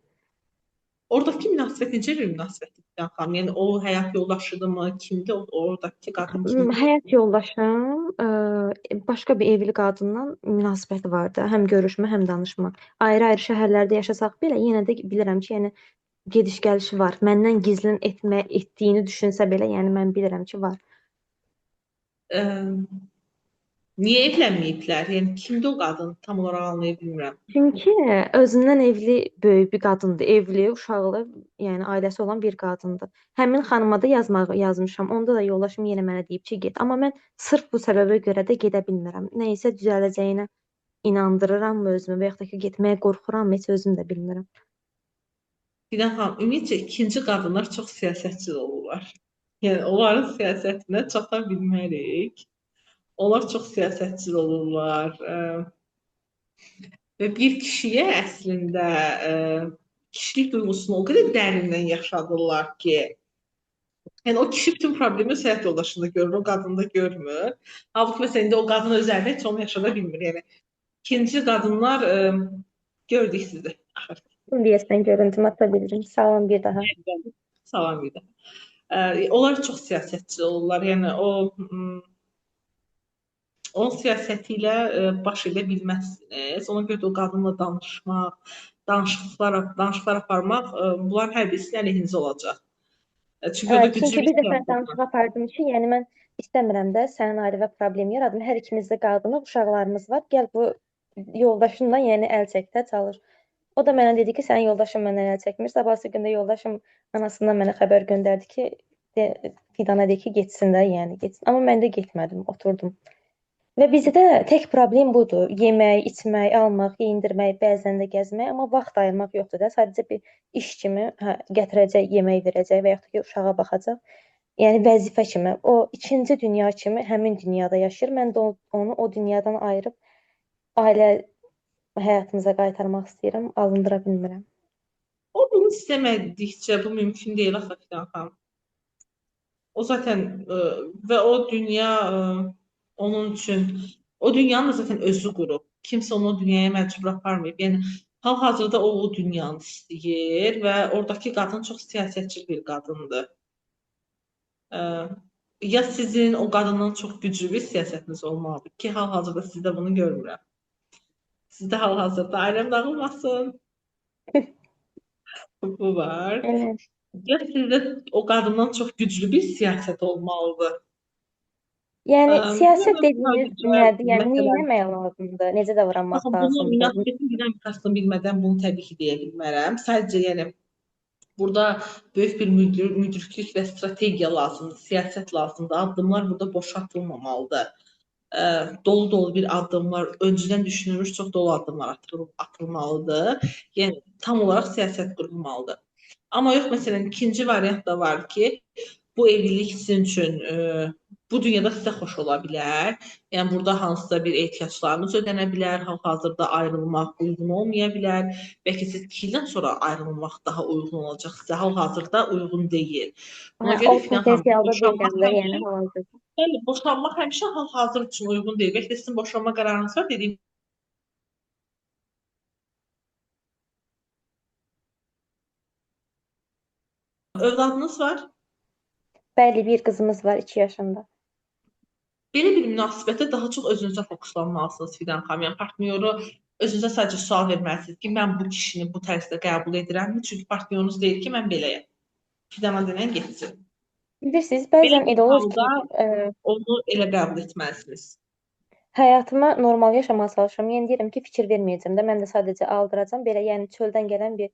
Oradakı münasibət necə bir münasibətdir Fidan xanım? Yəni o həyat yoldaşıdırmı? Kimdir oradakı qadın kimdir? Həyat yoldaşım başqa bir evli qadınla münasibəti vardı. Həm görüşmə, həm danışma. Ayrı-ayrı şəhərlərdə yaşasaq belə yenə də bilirəm ki, yəni gediş-gəlişi var. Məndən gizlin etdiyini düşünsə belə, yəni mən bilirəm ki, var. Niyə evlənməyiblər? Yəni kimdir o qadın? Tam olaraq anlaya bilmirəm. Çünki özündən evli böyük bir qadındır. Evli, uşaqlı, yəni ailəsi olan bir qadındır. Həmin xanıma da yazmışam. Onda da yoldaşım yenə mənə deyib ki, get. Amma mən sırf bu səbəbə görə də gedə bilmirəm. Nəysə düzələcəyinə inandırırammı özümü və yaxud da ki, getməyə qorxuram, heç özüm də bilmirəm. Fidan xanım, ümumiyyətcə ikinci qadınlar çox siyasətçi olurlar. Yəni onların siyasətinə çata bilmərik. Onlar çox siyasətçi olurlar. Və bir kişiyə əslində kişilik duyğusunu o qədər dərindən yaşadırlar ki, yəni o kişi bütün problemi öz həyat yoldaşında görür, o qadında görmür. Halbuki məsələn indi o qadın özəlində heç onu yaşada bilmir. Yəni ikinci qadınlar gördük sizi. Deyəsən görüntümü ata bilirim. Salam bir daha. Salam bir daha. Onlar çox siyasətçi olurlar. Yəni onun siyasəti ilə baş edə bilməzsiniz. Ona görə də o qadınla danışmaq, danışıqlar aparmaq, bunlar hər birisi əleyhinizə olacaq. Çünki o da güclü Çünki bir bir dəfə siyasət var. danışıq apardım ki, yəni mən istəmirəm də sənin ailvə problem yaradım. Hər ikimiz də qadınıq, uşaqlarımız var. Gəl bu yoldaşınla yəni əl çək də çalış. O da mənə dedi ki, sənin yoldaşın məndən əl çəkmir. Sabahsı gündə yoldaşım anasından mənə xəbər göndərdi ki, Fidana de ki, getsin də, yəni getsin. Amma mən də getmədim, oturdum. Və bizdə tək problem budur. Yemək, içmək, almaq, geyindirmək, bəzən də gəzmək, amma vaxt ayırmaq yoxdur da. Sadəcə bir iş kimi gətirəcək, yemək verəcək və yaxud da ki, uşağa baxacaq. Yəni vəzifə kimi. O ikinci dünya kimi həmin dünyada yaşayır. Mən də onu o dünyadan ayırıb ailə həyatımıza qaytarmaq istəyirəm, alındıra bilmirəm. O bunu istəmədikcə bu mümkün deyil axı Fidan xanım. O zaten və o dünya onun üçün o dünyanın da zaten özü qurub. Kimsə onu o dünyaya məcbur aparmayıb. Yəni hal-hazırda o dünyanı istəyir və oradakı qadın çox siyasətçi bir qadındır. Ə, Ya sizin o qadından çox güclü bir siyasətiniz olmalıdır ki, hal-hazırda sizdə bunu görmürəm. Sizdə hal-hazırda ailəm dağılmasın. Bu var. Evet. Ya sizdə o qadından çox güclü bir siyasət olmalıdır. Yəni siyasət Bilmirəm, dediyiniz sadəcə nədir? Yəni nə məsələn, etmək lazımdır? Necə davranmaq baxın, bunu lazımdır? münasibətin dinamikasını bilmədən bunu təbii ki deyə bilmərəm. Sadəcə yəni burada böyük bir müdriklük və strategiya lazımdır, siyasət lazımdır. Addımlar burada boş atılmamalıdır. Dolu-dolu bir addımlar, öncədən düşünülmüş çox dolu addımlar atılmalıdır. Yəni tam olaraq siyasət qurulmalıdır. Amma yox, məsələn, ikinci variant da var ki, bu evlilik sizin üçün bu dünyada sizə xoş ola bilər. Yəni burada hansısa bir ehtiyaclarınız ödənə bilər, hal-hazırda ayrılmaq uyğun olmaya bilər. Bəlkə siz 2 ildən sonra ayrılmaq daha uyğun olacaq sizə, hal-hazırda uyğun deyil. Buna O görə Fidan xanım, potensialda boşanmaq deyiləm də, yəni həmişə, hal-hazırda. bəli, boşanmaq həmişə hal-hazır üçün uyğun deyil. Bəlkə sizin boşanma qərarınız var, dediyim övladınız var. Bəli, bir qızımız var 2 yaşında. Belə bir münasibətdə daha çox özünüzə fokuslanmalısınız Fidan xanım. Yəni partnyoru özünüzə sadəcə sual verməlisiniz ki, mən bu kişini bu tərzdə qəbul edirəmmi? Çünki partnyorunuz deyir ki, mən beləyəm. Fidana denən getsin. Bilirsiniz, Belə bəzən bir elə olur ki, halda onu elə qəbul etməlisiniz. həyatıma normal yaşamağa çalışıram. Yəni deyirəm ki, fikir verməyəcəm də, mən də sadəcə aldıracam. Belə yəni çöldən gələn bir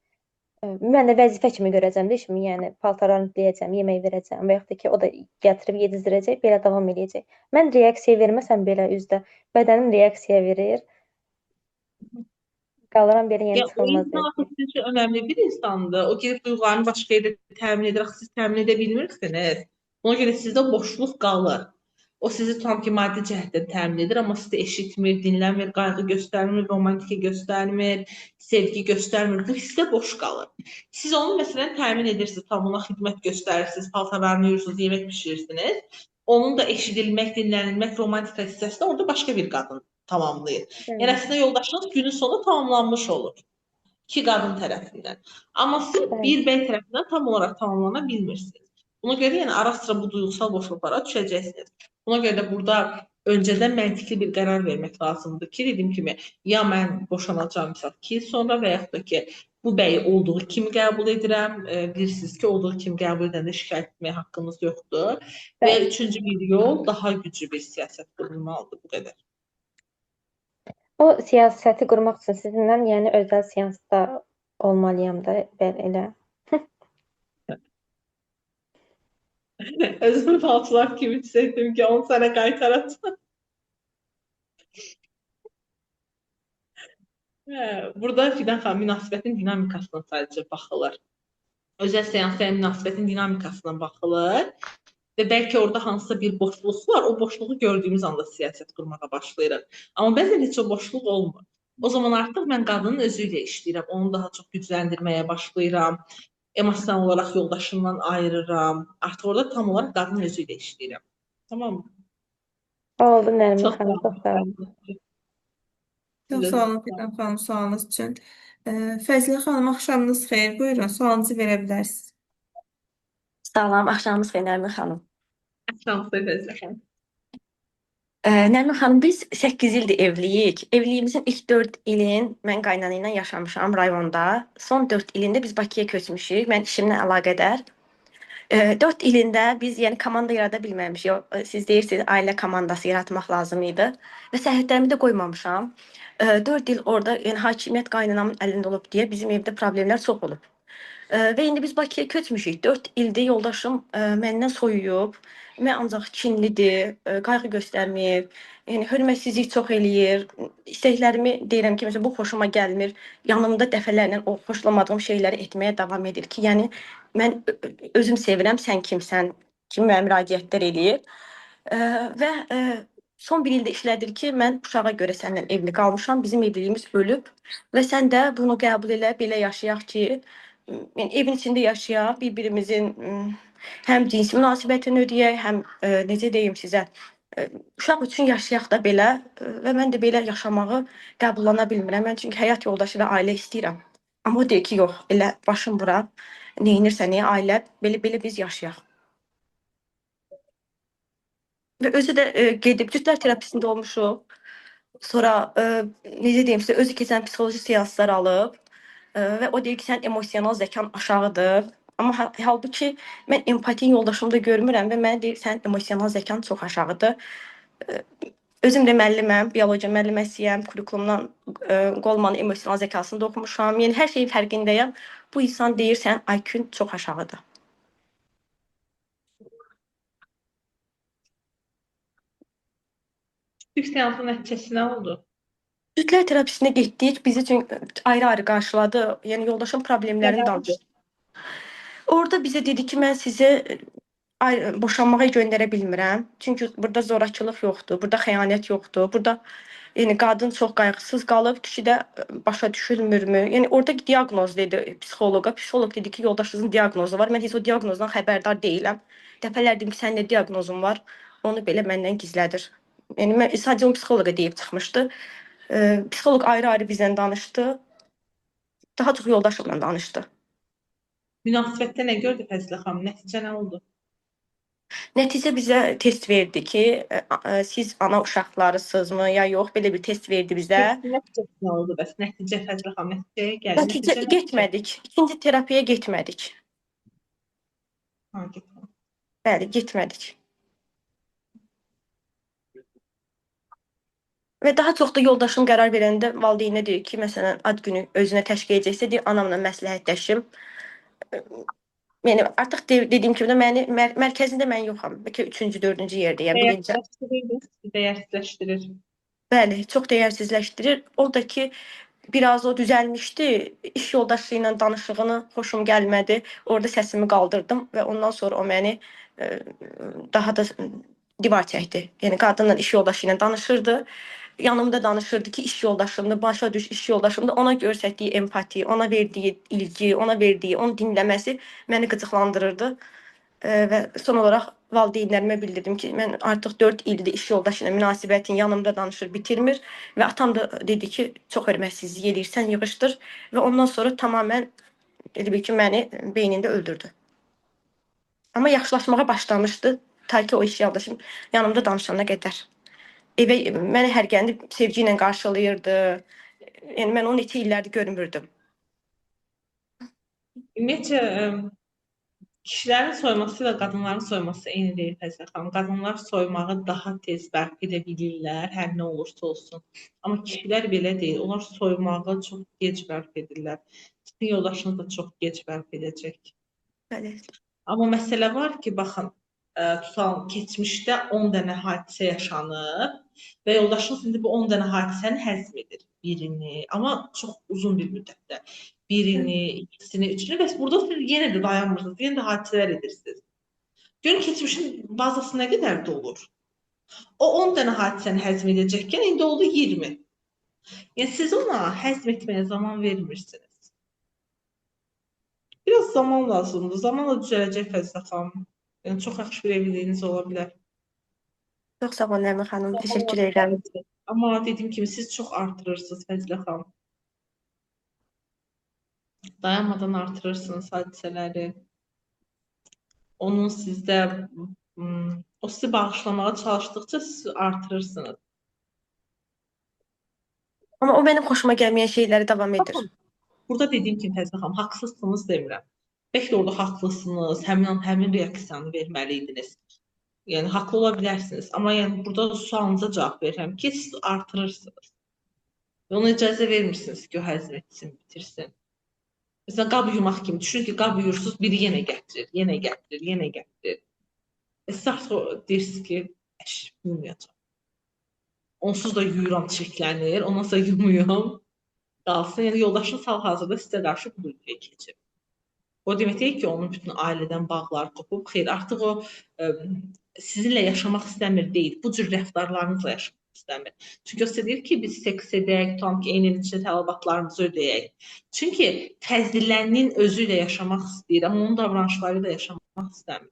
mən də vəzifə kimi görəcəm də işimi. Yəni paltarlarını ütüləyəcəm, yemək verəcəm və yaxud da ki, o da gətirib yedizdirəcək, belə davam eləyəcək. Mən reaksiya verməsəm belə üzdə, bədənim reaksiya verir. Qalıram belə yəni Ya o çıxılmaz insan vəziyyətdə. axı sizin üçün önəmli bir insandır. O gedib duyğularını başqa yerdə təmin edir, axı siz təmin edə bilmirsiniz. Ona görə sizdə boşluq qalır. O sizi tam ki maddi cəhətdən təmin edir, amma sizi eşitmir, dinləmir, qayğı göstərmir, romantika göstərmir, sevgi göstərmir. Bu hissdə boş qalır. Siz onu məsələn təmin edirsiniz, tam ona xidmət göstərirsiniz, paltarlarını yuyursunuz, yemək bişirirsiniz. Onun da eşidilmək, dinlənilmək, romantika hissəsi də orada başqa bir qadın tamamlayır. Yəni əslində yoldaşınız günün sonu tamamlanmış olur. 2 qadın tərəfindən. Amma siz bir bəy tərəfindən tam olaraq tamamlana bilmirsiniz. Buna görə yəni ara sıra bu duyğusal boşluqlara düşəcəksiniz. Buna görə də burada öncədən məntiqli bir qərar vermək lazımdır ki, dediyim kimi, ya mən boşanacağam misal 2 il sonra və yaxud da ki, bu bəyi olduğu kimi qəbul edirəm. Bilirsiniz ki, olduğu kimi qəbul edəndə şikayət etməyə haqqınız yoxdur. Və üçüncü bir yol daha güclü bir siyasət qurulmalıdır, bu qədər. O siyasəti qurmaq üçün sizinlə yəni özəl seansda olmalıyam da elə. Özümü falçılar kimi hiss etdim ki, onu sənə qaytaracağam. Burada Fidan xanım münasibətin dinamikasına sadəcə baxılır. Özəl seansda münasibətin dinamikasına baxılır və bəlkə orada hansısa bir boşluq var, o boşluğu gördüyümüz anda siyasət qurmağa başlayırıq. Amma bəzən heç o boşluq olmur. O zaman artıq mən qadının özü ilə işləyirəm, onu daha çox gücləndirməyə başlayıram, emosional olaraq yoldaşımdan ayırıram. Artıq orada tam olaraq qadının özü ilə işləyirəm. Tamam mı? Oldu Nərmin Çox xanım, çox sağ olun. Çox sağ olun Fidan xanım sualınız üçün. Fəzlə xanım, axşamınız xeyir. Buyurun, sualınızı verə bilərsiniz. Salam, axşamınız xeyir Nərmin xanım. Axşamınız xeyir. Nərmin xanım, biz 8 ildir evliyik. Evliyimizin ilk 4 ilin mən qaynana ilə yaşamışam rayonda. Son 4 ilində biz Bakıya köçmüşük. Mən işimlə əlaqədar. 4 ilində biz yəni komanda yarada bilməmişik. Siz deyirsiniz, ailə komandası yaratmaq lazım idi və səhhətlərimi də qoymamışam. 4 il orada yəni hakimiyyət qaynanamın əlində olub deyə bizim evdə problemlər çox olub. Və indi biz Bakıya köçmüşük. 4 ildir yoldaşım məndən soyuyub. Mən ancaq kinlidir, qayğı göstərmir, yəni hörmətsizlik çox eləyir. İstəklərimi deyirəm ki, məsələn bu xoşuma gəlmir. Yanımda dəfələrlə o xoşlamadığım şeyləri etməyə davam edir ki, yəni mən özüm sevirəm, sən kimsən kimi mənə müraciətlər eləyir. Və son bir ildə işlədir ki, mən uşağa görə səndən evli qalmışam, bizim evliliyimiz ölüb və sən də bunu qəbul elə, belə yaşayaq ki, yəni evin içində yaşayaq, bir-birimizin həm cinsi münasibətini ödəyək, həm necə deyim sizə, uşaq üçün yaşayaq da belə və mən də belə yaşamağı qəbullana bilmirəm. Mən çünki həyat yoldaşı və ailə istəyirəm. Amma o deyir ki, yox, elə başım bura, neynirsə, niyə ailə, belə biz yaşayaq. Və özü də gedib cütlər terapisində olmuşuq. Sonra necə deyim sizə, özü keçən psixoloji seanslar alıb və o deyir ki, sən emosional zəkan aşağıdır. Amma halbuki mən empatini yoldaşımda görmürəm və mənə deyir, sən emosional zəkan çox aşağıdır. Özüm də müəlliməm, biologiya müəlliməsiyəm, kurikulumdan Qolmanın emosional zəkasını da oxumuşam. Yəni hər şeyin fərqindəyəm. Bu insan deyir, sən IQ-ün çox aşağıdır. İlk seansın nəticəsi nə oldu? Cütlər terapisinə getdik, bizi ayrı-ayrı qarşıladı. Yəni yoldaşın problemlərini danışdı. Orada bizə dedi ki, mən sizi boşanmağa göndərə bilmirəm. Çünki burada zorakılıq yoxdur, burada xəyanət yoxdur. Burada yəni qadın çox qayğısız qalıb, kişi də başa düşülmürmü? Yəni orada diaqnoz dedi psixoloqa. Psixoloq dedi ki, yoldaşınızın diaqnozu var. Mən heç o diaqnozdan xəbərdar deyiləm. Dəfələr dedim ki, sənin nə diaqnozun var? Onu belə məndən gizlədir. Yəni mən sadəcə onu psixoloqa deyib çıxmışdı. Psixoloq ayrı-ayrı bizlə danışdı. Daha çox yoldaşımla danışdı. Münasibətdə nə gördü Fəzilə xanım? Nəticə nə oldu? Nəticə bizə test verdi ki, siz ana uşaqlarısınızmı ya yox, belə bir test verdi bizə. Nəticə nə oldu bəs? Nəticə Fəzilə xanım nəticəyə gəldi. Nəticə getmədik. İkinci terapiyaya getmədik. Ha, getmədik. Bəli, getmədik. Və daha çox da yoldaşım qərar verəndə valideyninə deyir ki, məsələn, ad günü özünə təşkil edəcəksə, deyir, anamla məsləhətləşim. Yəni artıq dediyim kimi də məni mərkəzində mən yoxam. Bəlkə 3-cü, 4-cü yerdəyəm. Dəyərsizləşdirir. Bəli, çox dəyərsizləşdirir. Oradakı biraz o düzəlmişdi. İş yoldaşı ilə danışığını xoşum gəlmədi. Orada səsimi qaldırdım və ondan sonra o məni daha da divar çəkdi. Yəni qadınla iş yoldaşı ilə danışırdı. Yanımda danışırdı ki, iş yoldaşımdır, başa düş iş yoldaşımdır. Ona göstərdiyi empati, ona verdiyi ilgi, onu dinləməsi məni qıcıqlandırırdı. Və son olaraq valideynlərimə bildirdim ki, mən artıq 4 ildir iş yoldaşı ilə münasibətin yanımda danışır, bitirmir və atam da dedi ki, çox hörmətsizlik eləyirsən, yığışdır və ondan sonra tamamilə dedi ki, məni beynində öldürdü. Amma yaxşılaşmağa başlamışdı, ta ki o iş yoldaşım yanımda danışana qədər. Evə məni hər gəndə sevgi ilə qarşılayırdı. Yəni mən onu neçə illərdir görmürdüm. Ümumiyyətcə kişilərin soyması ilə qadınların soyması eyni deyil Fəzilə xanım. Qadınlar soymağı daha tez bərk edə bilirlər, hər nə olursa olsun. Amma kişilər belə deyil. Onlar soymağı çox gec bərk edirlər. Sizin yoldaşınız da çox gec bərk edəcək. Bəli. Amma məsələ var ki, baxın, tutalım, keçmişdə 10 dənə hadisə yaşanıb və yoldaşınız indi bu 10 dənə hadisəni həzm edir. Birini, amma çox uzun bir müddətdə. Birini, ikisini, üçünü və burada siz yenə də dayanmırsınız, yenə də hadisələr edirsiniz. Görün, keçmişin bazası nə qədər də olur? O 10 dənə hadisəni həzm edəcəkkən indi oldu 20. Yəni siz ona həzm etməyə zaman vermirsiniz. Biraz zaman lazımdır. Zamanla düzələcək Fəzilə xanım. Yəni çox yaxşı bir evliliyiniz ola bilər. Çox sağ olun Nərmin xanım, təşəkkür edirəm. Amma dediyim kimi siz çox artırırsınız Fəzilə xanım. Dayanmadan artırırsınız hadisələri. Onun sizdə, o sizi bağışlamağa çalışdıqca siz artırırsınız. Amma o mənim xoşuma gəlməyən şeyləri davam edir. Burada dediyim kimi Fəzilə xanım, haqsızsınız demirəm. Bəlkə orada haqlısınız, həmin reaksiyanı verməliydiniz. Yəni haqlı ola bilərsiniz. Amma yəni burada sualınıza cavab verirəm ki, siz artırırsınız. Və ona icazə vermirsiniz ki, o həzm etsin, bitirsin. Məsələn, qab yumaq kimi. Düşünün ki, qab yuyursunuz, biri yenə gətirir, yenə gətirir, yenə gətirir. Siz artıq deyirsiniz ki, yuymayacam. Onsuz da yuyuram, çirklənir, ondan sonra yumuyum. Qalsın, yəni yoldaşınız hal-hazırda sizə qarşı bu duyğuya keçir. O demək deyil ki, onun bütün ailədən bağlar qopub. Xeyr, artıq o sizinlə yaşamaq istəmir deyil. Bu cür rəftarlarınızla yaşamaq istəmir. Çünki o sizə deyir ki, biz seks edək, tutalım ki, eyni evin içində tələbatlarımızı ödəyək. Çünki fəziləninin özü ilə yaşamaq istəyir, amma onun davranışları ilə yaşamaq istəmir.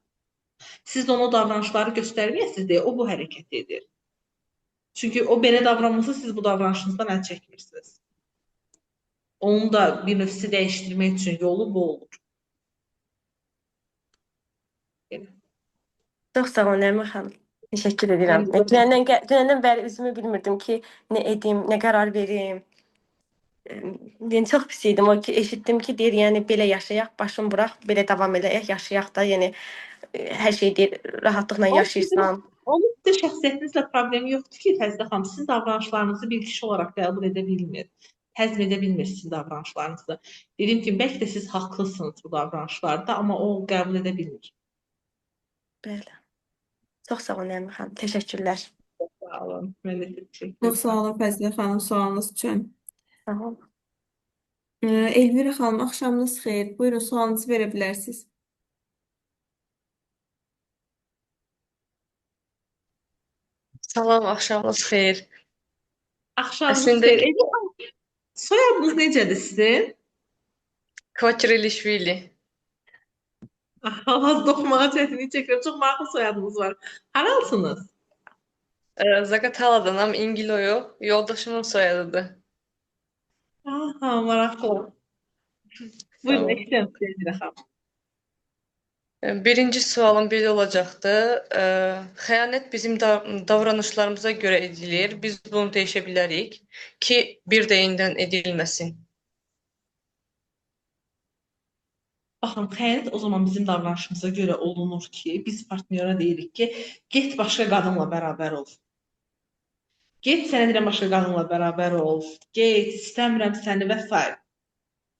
Siz də ona o davranışları göstərməyəsiniz deyə o bu hərəkət edir. Çünki o belə davranmasa siz bu davranışınızdan əl çəkmirsiniz. Onun da bir növ sizi dəyişdirmək üçün yolu bu olur. Çox sağ olun Nərmin xanım. Təşəkkür edirəm. Mən də- Dünəndən bəri üzümü bilmirdim ki, nə edim, nə qərar verim. Yəni çox pis idim. O ki, eşitdim ki, deyir, yəni belə yaşayaq, başım buraq, belə davam edək, yaşayaq da, yəni hər şey deyir, rahatlıqla yaşayırsan. Onun sizə şəxsiyyətinizlə problemi yoxdur ki, Təzdə xanım, sizin davranışlarınızı bir kişi olaraq qəbul edə bilmir. Həzm edə bilmir sizin davranışlarınızı. Dedim ki, bəlkə də siz haqlısınız bu davranışlarda, amma o qəbul edə bilmir. Belə. Çox sağ olun Nərmin xanım. Təşəkkürlər. Sağ olun. Mən də təşəkkür Çox edirəm. sağ olun Fəzilə xanım sualınız üçün. Sağ olun. Elvira xanım, axşamınız xeyir. Buyurun, sualınızı verə bilərsiniz. Salam, axşamınız xeyir. Axşamınız Əslində xeyir. Elvira xanım, soyadınız necədir sizin? Kvaçirilişvili. Az oxumağa çətinlik çəkirəm. Çox maraqlı soyadınız var. Haralısınız? Zaqataladanam, İngiloyo, yoldaşımın soyadıdır. Aha, maraqlı. Buyurun, eşidirəm sizi Elvira xanım. Birinci sualım belə olacaqdı. Xəyanət bizim davranışlarımıza görə edilir. Biz bunu dəyişə bilərik ki, bir də yenidən edilməsin. Baxın, xəyanət o zaman bizim davranışımıza görə olunur ki, biz partniyora deyirik ki, get başqa qadınla bərabər ol. Get sənə deyirəm başqa qadınla bərabər ol. Get, istəmirəm səni və s.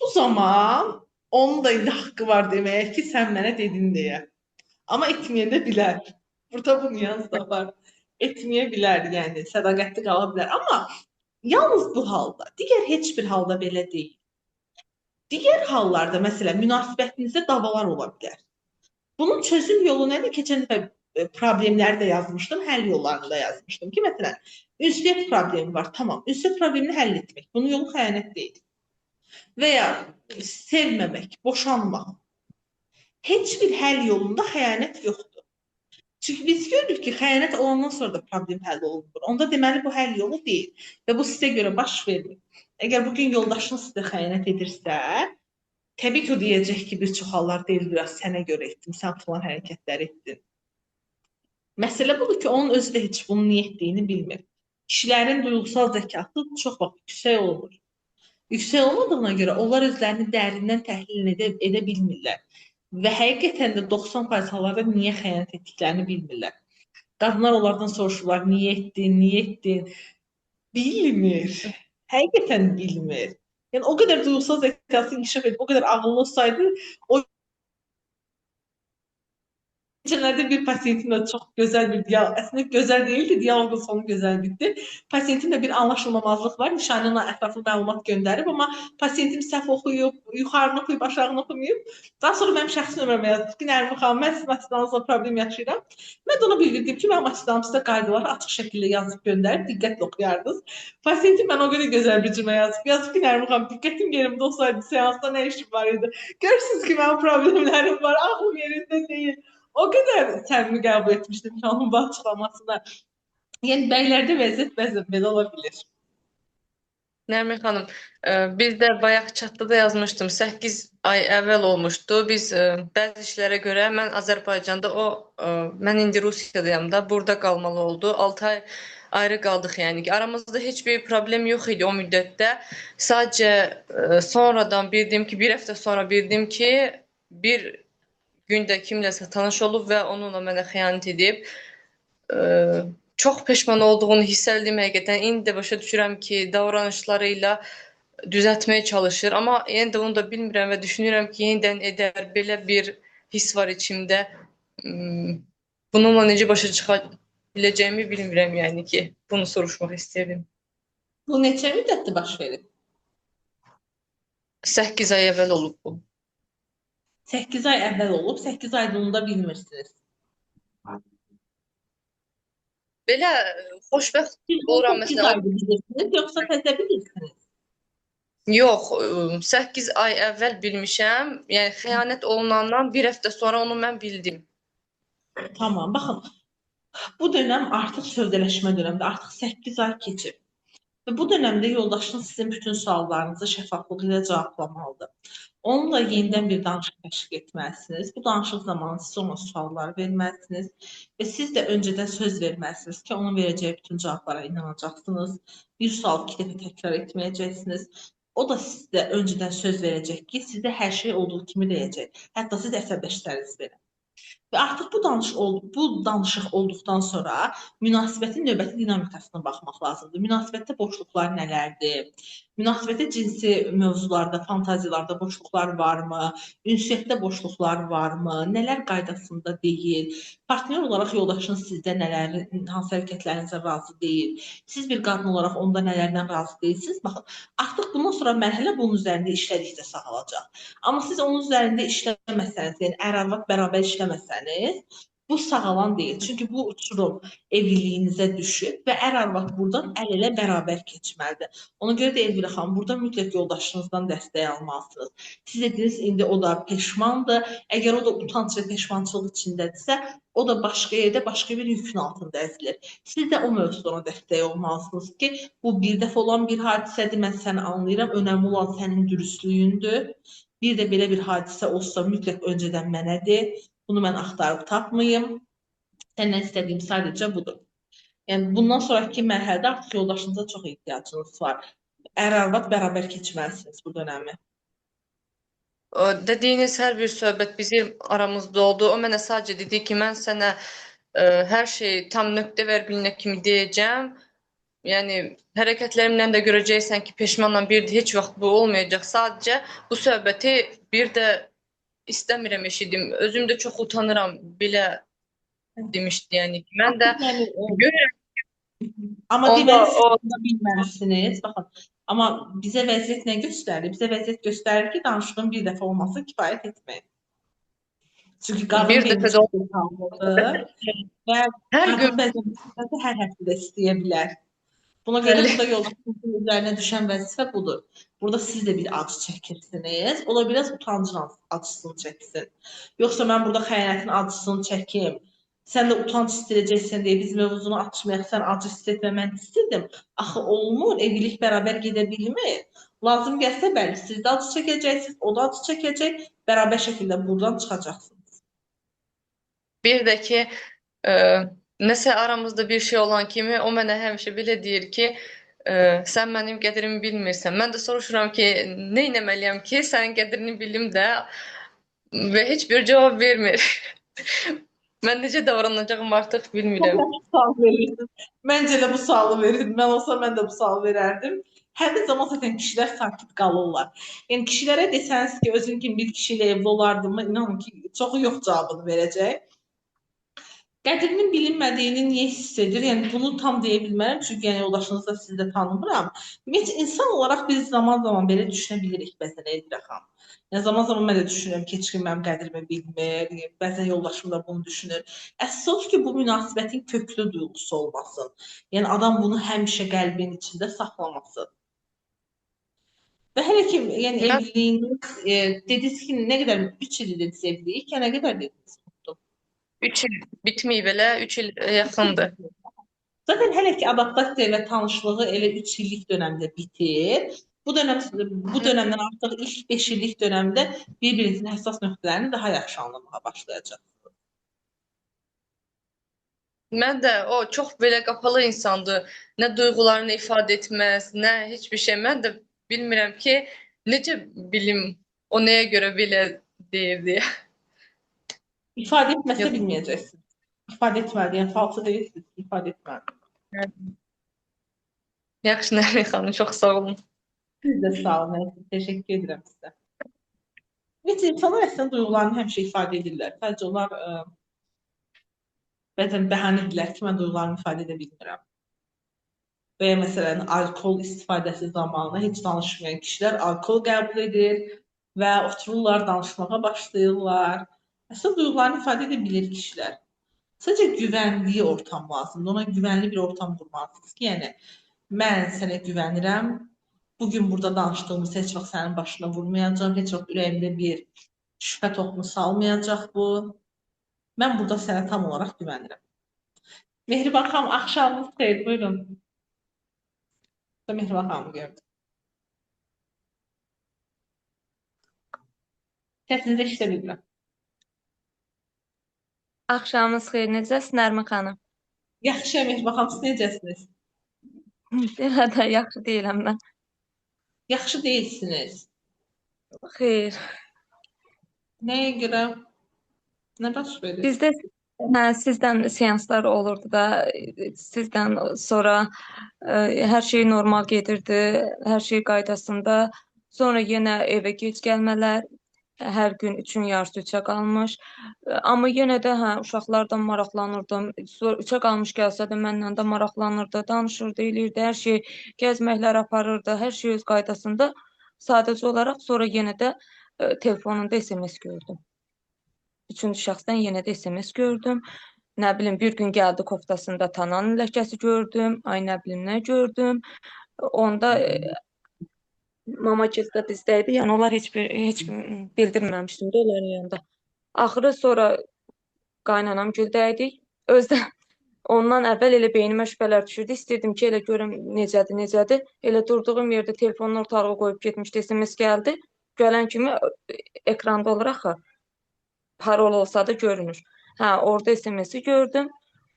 Bu zaman onun da indi haqqı var deməyə ki, sən mənə dedin deyə. Amma etməyə də bilər. Burada bu nüans da var. Etməyə bilər, yəni sədaqətli qala bilər. Amma yalnız bu halda, digər heç bir halda belə deyil. Digər hallarda, məsələn, münasibətinizdə davalar ola bilər. Bunun çözüm yolu nədir? Keçən dəfə problemləri də yazmışdım, həll yollarını da yazmışdım ki, məsələn, ünsiyyət problemi var, tamam, ünsiyyət problemini həll etmək. Bunun yolu xəyanət deyil. Və ya sevməmək, boşanmaq. Heç bir həll yolunda xəyanət yoxdur. Çünki biz görürük ki, xəyanət olandan sonra da problem həll olunur. Onda deməli bu həll yolu deyil və bu sizə görə baş vermir. Əgər bugün yoldaşınız sizə xəyanət edirsə, təbii ki, o deyəcək ki, bir çox hallar deyil, biraz sənə görə etdim, sən falan hərəkətlər etdin. Məsələ budur ki, onun özü də heç bunu niyə etdiyini bilmir. Kişilərin duyğusal zəkası çox vaxt yüksək olur. Yüksək olmadığına görə onlar özlərini dərindən təhlil edə bilmirlər. Və həqiqətən də 90% hallarda niyə xəyanət etdiklərini bilmirlər. Qadınlar onlardan soruşurlar, niyə etdin, niyə etdin? Bilmir. Həqiqətən bilmir. Yəni o qədər duyğusal zəkası inkişaf edib, o qədər ağıllı olsaydı, o Geçenlerde bir pasiyentimle çok güzel bir diyalog, aslında güzel değildi, diyalogun sonu güzel bitti. Pasiyentimle bir anlaşılmamazlık var, nişanlına ətraflı məlumat göndərib, amma pasiyentim səhv oxuyub, yuxarını oxuyub, aşağını oxumayıb. Daha sonra mənim şəxsi nömrəmə yazdı ki, Nərmin xanım, mən sizin asistanınızla problem yaşayıram. Mən də ona bildirdim ki, mənim asistanım sizə qaydaları açıq şəkildə yazıb göndərib, diqqətlə oxuyardınız. Pasiyentim mən o qədər gözəl bir cümlə yazıb ki, Nərmin xanım, diqqətim yerimdə olsaydı, seansda nə işim var idi? Görürsünüz ki, mənim problemlərim var, ağlım yerində deyil. O qədər səmimi qəbul etmişdim ki, onun bu açıqlamasına. Yəni, bəylərdə vəziyyət bəzən belə ola bilir. Nərmin xanım, biz də bayaq chatda da yazmışdım. 8 ay əvvəl olmuşdu. Biz bəzi işlərə görə mən Azərbaycanda, mən indi Rusiyadayam da, burada qalmalı oldu. 6 ay ayrı qaldıq yəni ki. Aramızda heç bir problem yox idi o müddətdə. Sadəcə sonradan bildim ki, bir həftə sonra bildim ki, bir gündə kimləsə tanış olub və onunla mənə xəyanət edib. Çox peşman olduğunu hiss etdim həqiqətən. İndi də başa düşürəm ki, davranışlarıyla düzəltməyə çalışır. Amma yenə də onu da bilmirəm və düşünürəm ki, yenidən edər. Belə bir his var içimdə. Bununla necə başa çıxa biləcəyimi bilmirəm yəni ki. Bunu soruşmaq istəyirdim. Bu neçə müddətdir baş verib? 8 ay əvvəl olub bu. 8 ay əvvəl olub, 8 ayda unuda bilmirsiniz. Belə xoşbəxt Siz oluram 8 məsələn. ayda bilirsiniz, yoxsa təzə bilirsiniz? Yox, 8 ay əvvəl bilmişəm. Yəni xəyanət olunandan bir həftə sonra onu mən bildim. Tamam, baxın. Bu dönəm artıq sövdələşmə dönəmdir. Artıq 8 ay keçib. Və bu dönəmdə yoldaşınız sizin bütün suallarınızı şəffaflığı ilə cevablamalıdır. Onunla yenidən bir danışıq təşkil etməlisiniz. Bu danışıq zamanı siz ona suallar verməlisiniz və siz də öncədən söz verməlisiniz ki, onun verəcəyi bütün cavablara inanacaqsınız. Bir sual 2 dəfə təkrar etməyəcəksiniz. O da sizə öncədən söz verəcək ki, sizdə hər şey olduğu kimi deyəcək. Hətta siz əsəbləşsəniz belə. Və artıq bu danışıq olduqdan sonra münasibətin növbəti dinamikasına baxmaq lazımdır. Münasibətdə boşluqlar nələrdir? Münasibətdə cinsi mövzularda, fantaziyalarda boşluqlar varmı? Ünsiyyətdə boşluqlar varmı? Nələr qaydasında deyil? Partner olaraq yoldaşınız sizdə hansı hərəkətlərinizə razı deyil? Siz bir qadın olaraq onda nələrdən razı deyilsiniz? Baxın, artıq bundan sonra mərhələ bunun üzərində işlədikcə sağalacaq. Amma siz onun üzərində işləməsəniz, yəni ər-arvad bərabər işləməsəniz, bu sağalan deyil. Çünki bu uçurum evliliyinizə düşüb və ər-arvad buradan əl-elə bərabər keçməlidir. Ona görə də Elvira xanım, burada mütləq yoldaşınızdan dəstək almalısınız. Siz dediniz, indi o da peşmandır. Əgər o da utanc və peşmançılıq içindədirsə, o da başqa yerdə, başqa bir yükün altında əzilir. Siz də o mövzuda ona dəstək olmalısınız ki, bu bir dəfə olan bir hadisədir, mən səni anlayıram, önəmli olan sənin dürüstlüyündür. Bir də belə bir hadisə olsa mütləq öncədən mənə de. Bunu mən axtarıb tapmayım. Səndən istədiyim sadəcə budur. Yəni, bundan sonraki mərhələdə artıq yoldaşınıza çox ehtiyacınız var. Ər-arvad bərabər keçməlisiniz bu dönəmi. Dediyiniz hər bir söhbət bizim aramızda oldu. O mənə sadəcə dedi ki, mən sənə hər şeyi tam nöqtə və bilinə kimi deyəcəm. Yəni, hərəkətlərimdən də görəcəksən ki, peşmanla bir də heç vaxt bu olmayacaq. Sadəcə bu söhbəti bir də istəmirəm eşidim. Özüm də çox utanıram belə demişdi. Yəni, mən də görürəm. Amma deməli, siz bunu bilməlisiniz. Baxın, amma bizə vəziyyət nə göstərir? Bizə vəziyyət göstərir ki, danışığın bir dəfə olması kifayət etmir. Çünki qadın bir dəfə olmalıdır və qadın bəzən hər həftədə istəyə bilər. Buna görə burada yoldaşınızın üzərinə düşən vəzifə budur. Burada siz də bir acı çəkirsiniz. O da biraz utancın acısını çəksin. Yoxsa mən burada xəyanətin acısını çəkim. Sən də utanc istəyəcəksən deyə biz mövzunu açmayaq, sən acı hiss etmə, mən istədim. Axı olmur, evlilik bərabər gedə bilmir. Lazım gəlsə bəli, siz də acı çəkəcəksiniz, o da acı çəkəcək, bərabər şəkildə buradan çıxacaqsınız. Bir də ki, nəsə aramızda bir şey olan kimi o mənə həmişə belə deyir ki, sən mənim qədrimi bilmirsən. Mən də soruşuram ki, nə etməliyəm ki, sənin qədrini bilim də və heç bir cavab vermir. Mən necə davranacağım artıq bilmirəm. Məncə də bu sualı verin. Mən olsam mən də bu sualı verərdim. Həmin zaman zaten kişilər sakit qalırlar. Yəni kişilərə desəniz ki, özün kimi bir kişi ilə evli olardımı, inanın ki, çoxu yox cavabını verəcək. Qədrinin bilinmədiyini niyə hiss edir? Yəni bunu tam deyə bilmərəm, çünki yəni yoldaşınızı da sizi də tanımıram. Biz insan olaraq biz zaman-zaman belə düşünə bilirik bəzən Elvira xanım. Yəni zaman-zaman mən də düşünürəm ki, heç kim mənim qədrimi bilmir, bəzən yoldaşım da bunu düşünür. Əsas odur ki, bu münasibətin köklü duyğusu olmasın. Yəni adam bunu həmişə qəlbinin içində saxlamasın. Və hələ ki, yəni evliliyiniz, dediniz ki, nə qədər 3 il dediniz evlilik, nə qədər dediniz? 3 il bitməyib elə, 3 il yaxındır. Zaten hələ ki adaptasiya və tanışlığı elə 3 illik dönəmdə bitir. Bu dönəmdən artıq ilk 5 illik dönəmdə bir-birinizin həssas nöqtələrini daha yaxşı anlamağa başlayacaqsınız. Mən də o çox belə qapalı insandır. Nə duyğularını ifadə etməz, nə heç bir şey. Mən də bilmirəm ki, necə bilim o nəyə görə belə deyir deyə. İfadə etməsə bilməyəcəksiniz. İfadə etməli, yəni falsı deyirsiniz, ifadə etməli. Yaxşı, Nərmin xanım, çox sağ olun. Siz də sağ olun, təşəkkür edirəm sizə. Ümumiyyətlə, insanlar əslində duyğularını həmişə ifadə edirlər. Sadəcə onlar bəzən bəhanə edirlər ki, mən duyğularımı ifadə edə bilmirəm. Və ya məsələn, alkol istifadəsi zamanı heç danışmayan kişilər alkol qəbul edir. və otururlar, danışmağa başlayırlar. Əslində duyğularını ifadə edə bilir kişilər. Sadəcə güvəndiyi ortam lazımdır. Ona güvənli bir ortam qurmalısınız ki, yəni mən sənə güvənirəm. Bugün burada danışdığımız heç vaxt sənin başına vurmayacaq, heç vaxt ürəyimdə bir şübhə toxumu salmayacaq bu. Mən burada sənə tam olaraq güvənirəm. Mehriban xanım, axşamınız xeyir, buyurun. Mehriban xanımı gördüm. Səsinizi eşidə bilmirəm. Axşamınız xeyir, necəsiz Nərmin xanım? Yaxşı, Mehriban xanım, siz necəsiniz? Belə də yaxşı deyiləm mən. Yaxşı deyilsiniz. Xeyr. Nəyə görə? Nə baş verir? Bizdə sizdən seanslar olurdu da, sizdən sonra hər şey normal gedirdi, hər şey qaydasında. Sonra yenə evə gec gəlmələr, hər gün 3-ün yarısı 3-ə qalmış. Amma yenə də uşaqlardan maraqlanırdım. 3-ə qalmış gəlsə də mənlə də maraqlanırdı, danışırdı, eləyirdi, hər şey gəzməklər aparırdı, hər şey öz qaydasında. Sadəcə olaraq sonra yenə də telefonunda SMS gördüm. Üçüncü şəxsdən yenə də SMS gördüm. Nə bilim, bir gün gəldi koftasında Tananın ləkəsi gördüm. Ay nə bilim, nə gördüm. Onda mama kildə dizdəydi. Yəni onlar heç bildirməmişdim də onların yanında. Axırı sonra qaynanam güldəydik. Özdə ondan əvvəl elə beynimə şübhələr düşürdü. İstirdim ki, elə görüm necədir. Elə durduğum yerdə telefonun ortalığa qoyub getmişdi. SMS gəldi. Gələn kimi ekranda olur axı. Parol olsa da görünür. Orada SMS-i gördüm.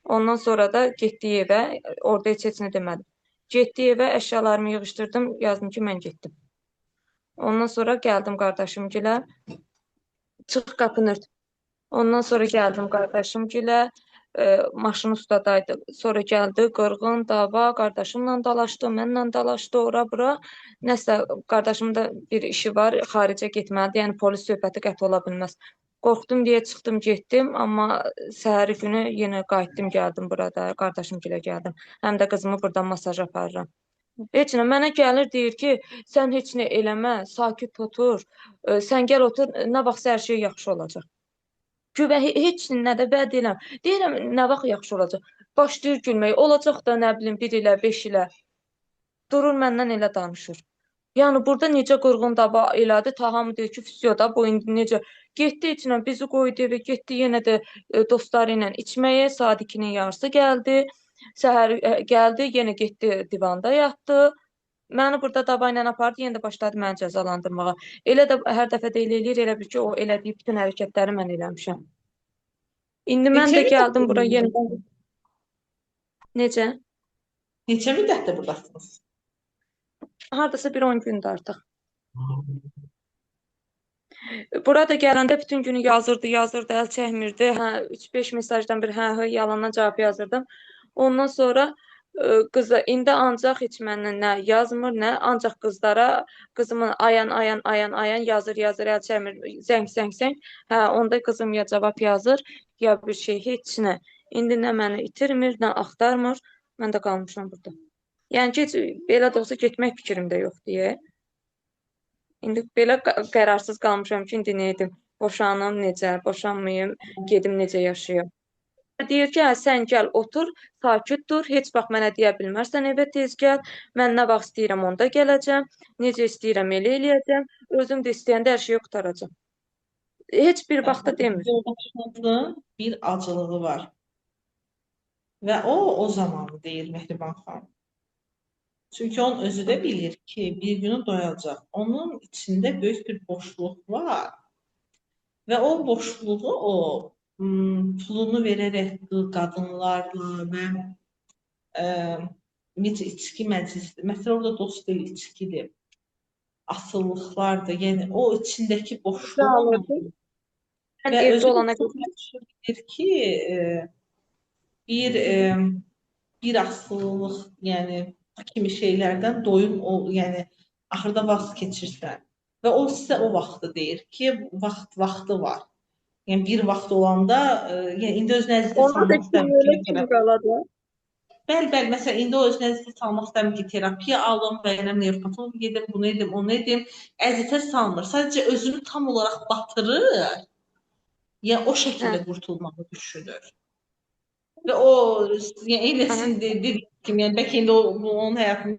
Ondan sonra da getdiyi evə, orada heç nə demədim. Getdiyi evə əşyalarımı yığışdırdım, yazdım ki, mən getdim. Ondan sonra gəldim qardaşımgilə, çıx qapını ört. Ondan sonra gəldim qardaşımgilə, maşın ustadaydı. Sonra gəldi, qırğın, dava, qardaşımla dalaşdı, mənlə dalaşdı, ora-bura. Nəsə, qardaşımın da bir işi var, xaricə getməlidir, yəni polis söhbəti qəti ola bilməz. Qorxdum deyə çıxdım, getdim, amma səhəri günü yenə qayıtdım, gəldim burada, qardaşımgilə gəldim. Həm də qızımı buradan masaj aparıram. Heç nə, mənə gəlir, deyir ki, sən heç nə eləmə, sakit otur, sən gəl otur, nə vaxt hər şey yaxşı olacaq. Güvə heç nə də vəd eləm. Deyirəm, nə vaxt yaxşı olacaq. Başlayır gülmək, olacaq da nə bilim, 1 ilə, 5 ilə. Durur məndən elə danışır. Yəni burada necə qırğın dava elədi, ta hamı deyir ki, füsyo da bu indi necə getdi içinə, bizi qoydu evə, getdi yenə də dostları ilə içməyə, saat 2-nin yarısı gəldi, səhər gəldi, yenə getdi divanda yatdı. Məni burada dava ilə apardı, yenə də başladı məni cəzalandırmağa. Elə də hər dəfə də eləyir, elə bir ki, o elədiyi bütün hərəkətləri mən eləmişəm. İndi mən də gəldim bura yenidən. Necə? Neçə müddətdir buradasınız? Hardasa bir 10 gündür artıq. Burada gələndə bütün günü yazırdı, əl çəkmirdi. 3-5 mesajdan bir yalandan cavab yazırdım. Ondan sonra qıza indi ancaq heç məndən nə yazmır, nə ancaq qızlara, qızımın ayan yazır, əl çəkmir, zəng. Onda qızım ya cavab yazır, ya bir şey, heç nə. İndi nə məni itirmir, nə axtarmır. Mən də qalmışam burada. Yəni ki, belə də olsa getmək fikrimdə yox deyə. İndi belə qərarsız qalmışam ki, indi nə edim? Boşanım necə, boşanmayım, gedim necə yaşayım. Deyir ki, sən gəl, otur, sakit dur, heç vaxt mənə deyə bilmərsən evə tez gəl, mən nə vaxt istəyirəm onda gələcəm, necə istəyirəm elə eləyəcəm, özüm də istəyəndə hər şeyi qutaracam. Heç bir vaxtda demir. Yoldaşınızın bir acılığı var. Və o zamanı deyir Mehriban xanım. Çünki onun özü də bilir ki, bir günü doyacaq. Onun içində böyük bir boşluq var. Və o boşluğu o pulunu verərək qadınlarla və içki məclisi, məsələ orada dost deyil, içkidir. Asıllıqlardır. Yəni o içindəki boşluq və özü bilir ki, bir asılılıq, yəni kimi şeylərdən doyum, yəni axırda vaxt keçirsən. Və o sizə o vaxtı deyir ki, vaxtı var. Yəni bir vaxt olanda, yəni indi öz nəzdində Onda da kim qaladı? Bəli, məsələn, indi o öz nəzərə salmaq istəmir ki, terapiya alım və ya nevropatoloq gedim, bunu edim, onu edim. Əziyyətə salmır. Sadəcə özünü tam olaraq batırır. Yəni o Hə, şəkildə qurtulmağı düşünür. Və o, yəni eyləsin dediyim kimi, yəni bəlkə indi onun həyatını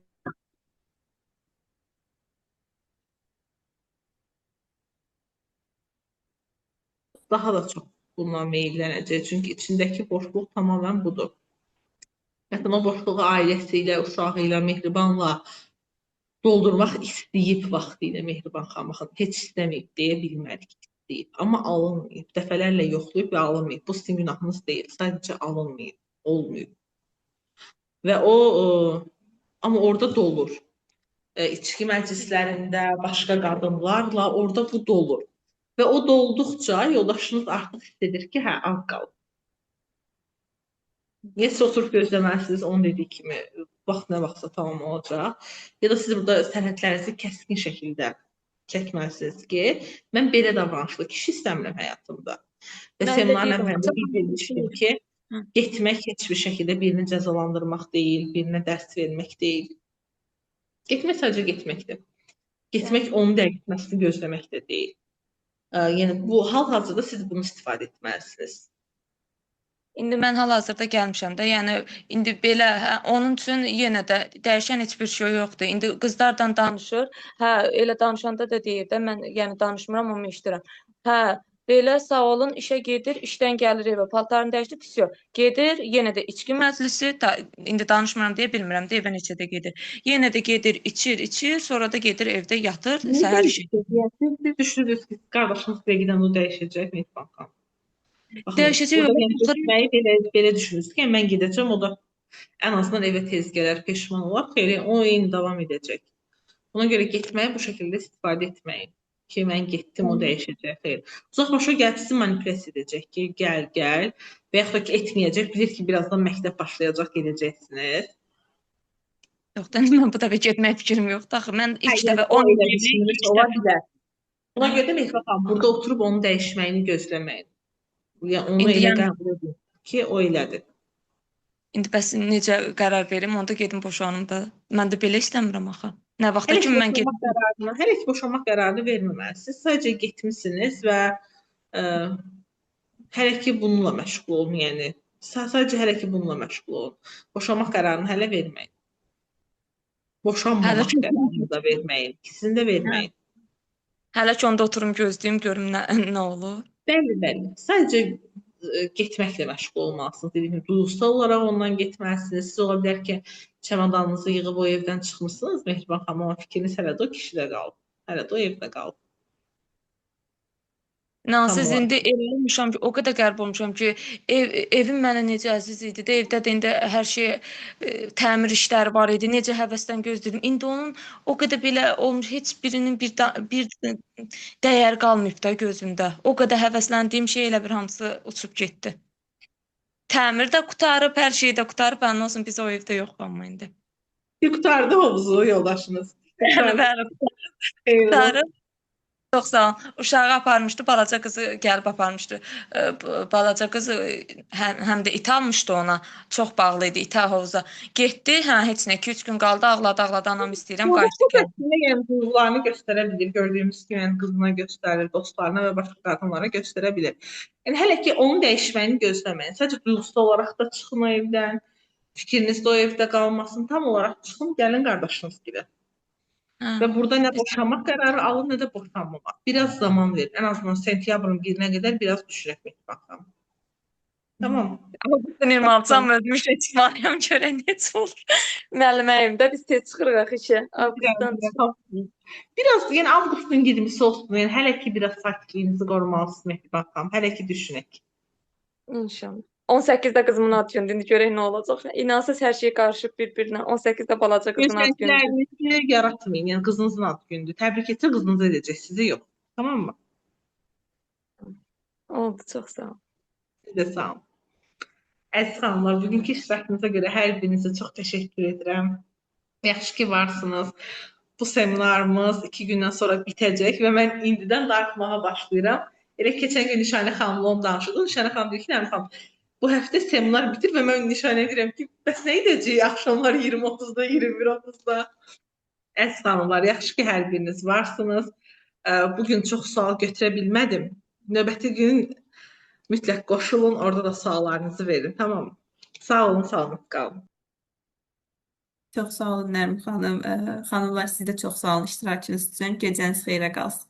daha da çox bundan meyllənəcək. Çünki içindəki boşluq tamamilə budur. Hətta o boşluğu ailəsi ilə, uşağı ilə, mehribanla doldurmaq istəyib vaxtı ilə Mehriban xanım heç istəməyib deyə bilmərik. İstəyib. Amma alınmayıb. Dəfələrlə yoxlayıb və alınmayıb. Bu sizin günahınız deyil. Sadəcə alınmayıb. Olmayıb. Və o, amma orada dolur. İçki məclislərində, başqa qadınlarla orada bu dolur. Və o dolduqca yoldaşınız artıq hiss edir ki, hə, az qalıb. Ya siz oturub gözləməlisiniz, onun dediyi kimi, vaxt nə vaxtsa tamam olacaq. Ya da siz burada sərhədlərinizi kəskin şəkildə çəkməlisiniz ki, mən belə davranışlı kişi istəmirəm həyatımda. Və mən də seminarın deyirəm, əvvəlində bir demişdim ki, Hı. getmək heç bir şəkildə birini cəzalandırmaq deyil, birinə dərs vermək deyil. Getmək sadəcə getməkdir. Getmək onun dəqiqləşməsini gözləmək də deyil. Yəni bu hal-hazırda siz bunu istifadə etməlisiniz. İndi mən hal-hazırda gəlmişəm də, yəni indi belə onun üçün yenə də dəyişən heç bir şey yoxdur. İndi qızlarla danışır. Hə, elə danışanda da deyir də mən yəni danışmıram, amma eşidirəm. Hə, belə sağ olun, işə gedir, işdən gəlir evə, paltarını dəyişdir, pis yox. Gedir, yenə də içki məclisi, indi danışmıram deyə bilmirəm də evə neçə də gedir. Yenə də gedir, içir, sonra da gedir evdə yatır, səhər işi. Siz düşünürsünüz ki, qardaşınız rəqdən o dəyişəcək Mehriban xanım. Dəyişəcək Burada yox. getməyi belə düşünürsünüz ki, mən gedəcəm, o da ən azından evə tez gələr, peşman olar, xeyli o eyni davam edəcək. Buna görə getməyi bu şəkildə istifadə etməyin. Ki, mən getdim, o dəyişəcək, xeyr. Uzaqbaşı gəlib sizi manipulyasiya edəcək ki, gəl, və yaxud da ki, etməyəcək, bilir ki, birazdan məktəb başlayacaq, gedəcəksiniz. Yox da mən bu dəfə getmək fikrim yoxdur axı. Mən ilk dəfə 10 il ola bilər. Buna görə də Mehriban xanım, burada oturub onun dəyişməyini gözləməyin. Yəni onu elə qəbul edin ki, o elədir. İndi bəs necə qərar verim? Onda gedim boşanım da. Mən də belə istəmirəm axı. Nə vaxta kimi mən gedim? Hələ ki boşanmaq qərarını verməməlisiniz. Sadəcə getmisiniz və hələ ki bununla məşğul olun, yəni. Sadəcə hələ ki bununla məşğul olun. Boşanmaq qərarını hələ verməyin. Boşanmamaq qərarını da verməyin. İkisini də verməyin. Hələ ki onda oturum gözləyim, görüm nə olur. Bəli. Sadəcə getməklə məşğul olmalısınız. Dediyim kimi, duygusal olaraq ondan getməlisiniz. Siz ola bilər ki, çamadanınızı yığıb o evdən çıxmısınız. Mehriban xanım, amma fikriniz hələ də o kişidə qalıb. Hələ də o evdə qalıb. Siz indi elə olmuşam ki, o qədər qərib olmuşam ki, evim mənə necə əziz idi də, evdə də indi hər şey təmir işləri var idi, necə həvəsdən gözlədim. İndi onun o qədər belə olmuş, heç birinin bir dəyər qalmayıb da gözümdə. O qədər həvəsləndiyim şey elə bir hamısı uçub getdi. Təmir də qutarıb, hər şey də qutarıb, bəli olsun biz o evdə yoxuq amma indi. Qutardı hovuzu yoldaşınız. Bəli, qutarıb. Çox sağ olun. Uşağı aparmışdı, balaca qızı gəlib aparmışdı. Balaca qızı həm də it almışdı ona. Çox bağlı idi ita hovuza. Getdi, heç nə 2-3 gün qaldı, ağladı, anam istəyirəm, qayıtdı gəldi. Yəni duyğularını göstərə bilir, gördüyümüz kimi, yəni qızına göstərir, dostlarına və başqa qadınlara göstərə bilir. Yəni hələ ki onun dəyişməyini gözləməyin. Sadəcə duyğusal olaraq da çıxın o evdən. Fikriniz də o evdə qalmasın. Tam olaraq çıxın, gəlin qardaşınız gilə. Və burada nə boşanmaq qərarı alın, nə də boşanmamaq. Biraz zaman verin. Ən azından sentyabrın 1-nə qədər biraz düşürək baxın. Tamam. Amma bütün 26-cam özümüş etmalıyam görən necə olur. Müəlliməyim də biz tez çıxırıq işə. Avqustdan Biraz, yəni avqustun 20-si olsun. Yəni hələ ki biraz sakitliyinizi qorumalısınız Mehriban xanım. Hələ ki düşünək. İnşallah. 18-də qızımın ad gündür. İndi görək nə olacaq. İnansız hər şey qarışıb bir-birinə. 18-də balaca qızımın ad gündür. Gözləntilərinizi yaratmayın. Yəni qızınızın ad gündür. Təbrik etsə qızınız edəcək, sizi yox. Tamam mı? Oldu, çox sağ olun. Siz də sağ olun. Əziz xanımlar, bugünkü iştirakınıza görə hər birinizə çox təşəkkür edirəm. Yaxşı ki varsınız. Bu seminarımız 2 gündən sonra bitəcək və mən indidən darıxmağa başlayıram. Elə keçən gün Nişanə xanımla onu danışırdım. Nişanə xanım deyir ki, Nərmin xanım, Bu həftə seminar bitir və mən nişan edirəm ki, bəs nə edəcəyik axşamlar 20:30-da, 21:30-da? Əziz xanımlar, yaxşı ki, hər biriniz varsınız. Bugün çox sual götürə bilmədim. Növbəti gün mütləq qoşulun, orada da suallarınızı verin, tamam mı? Sağ olun, salamat qalın. Çox sağ olun Nərmin xanım. Xanımlar siz də çox sağ olun iştirakınız üçün. Gecəniz xeyrə qalsın.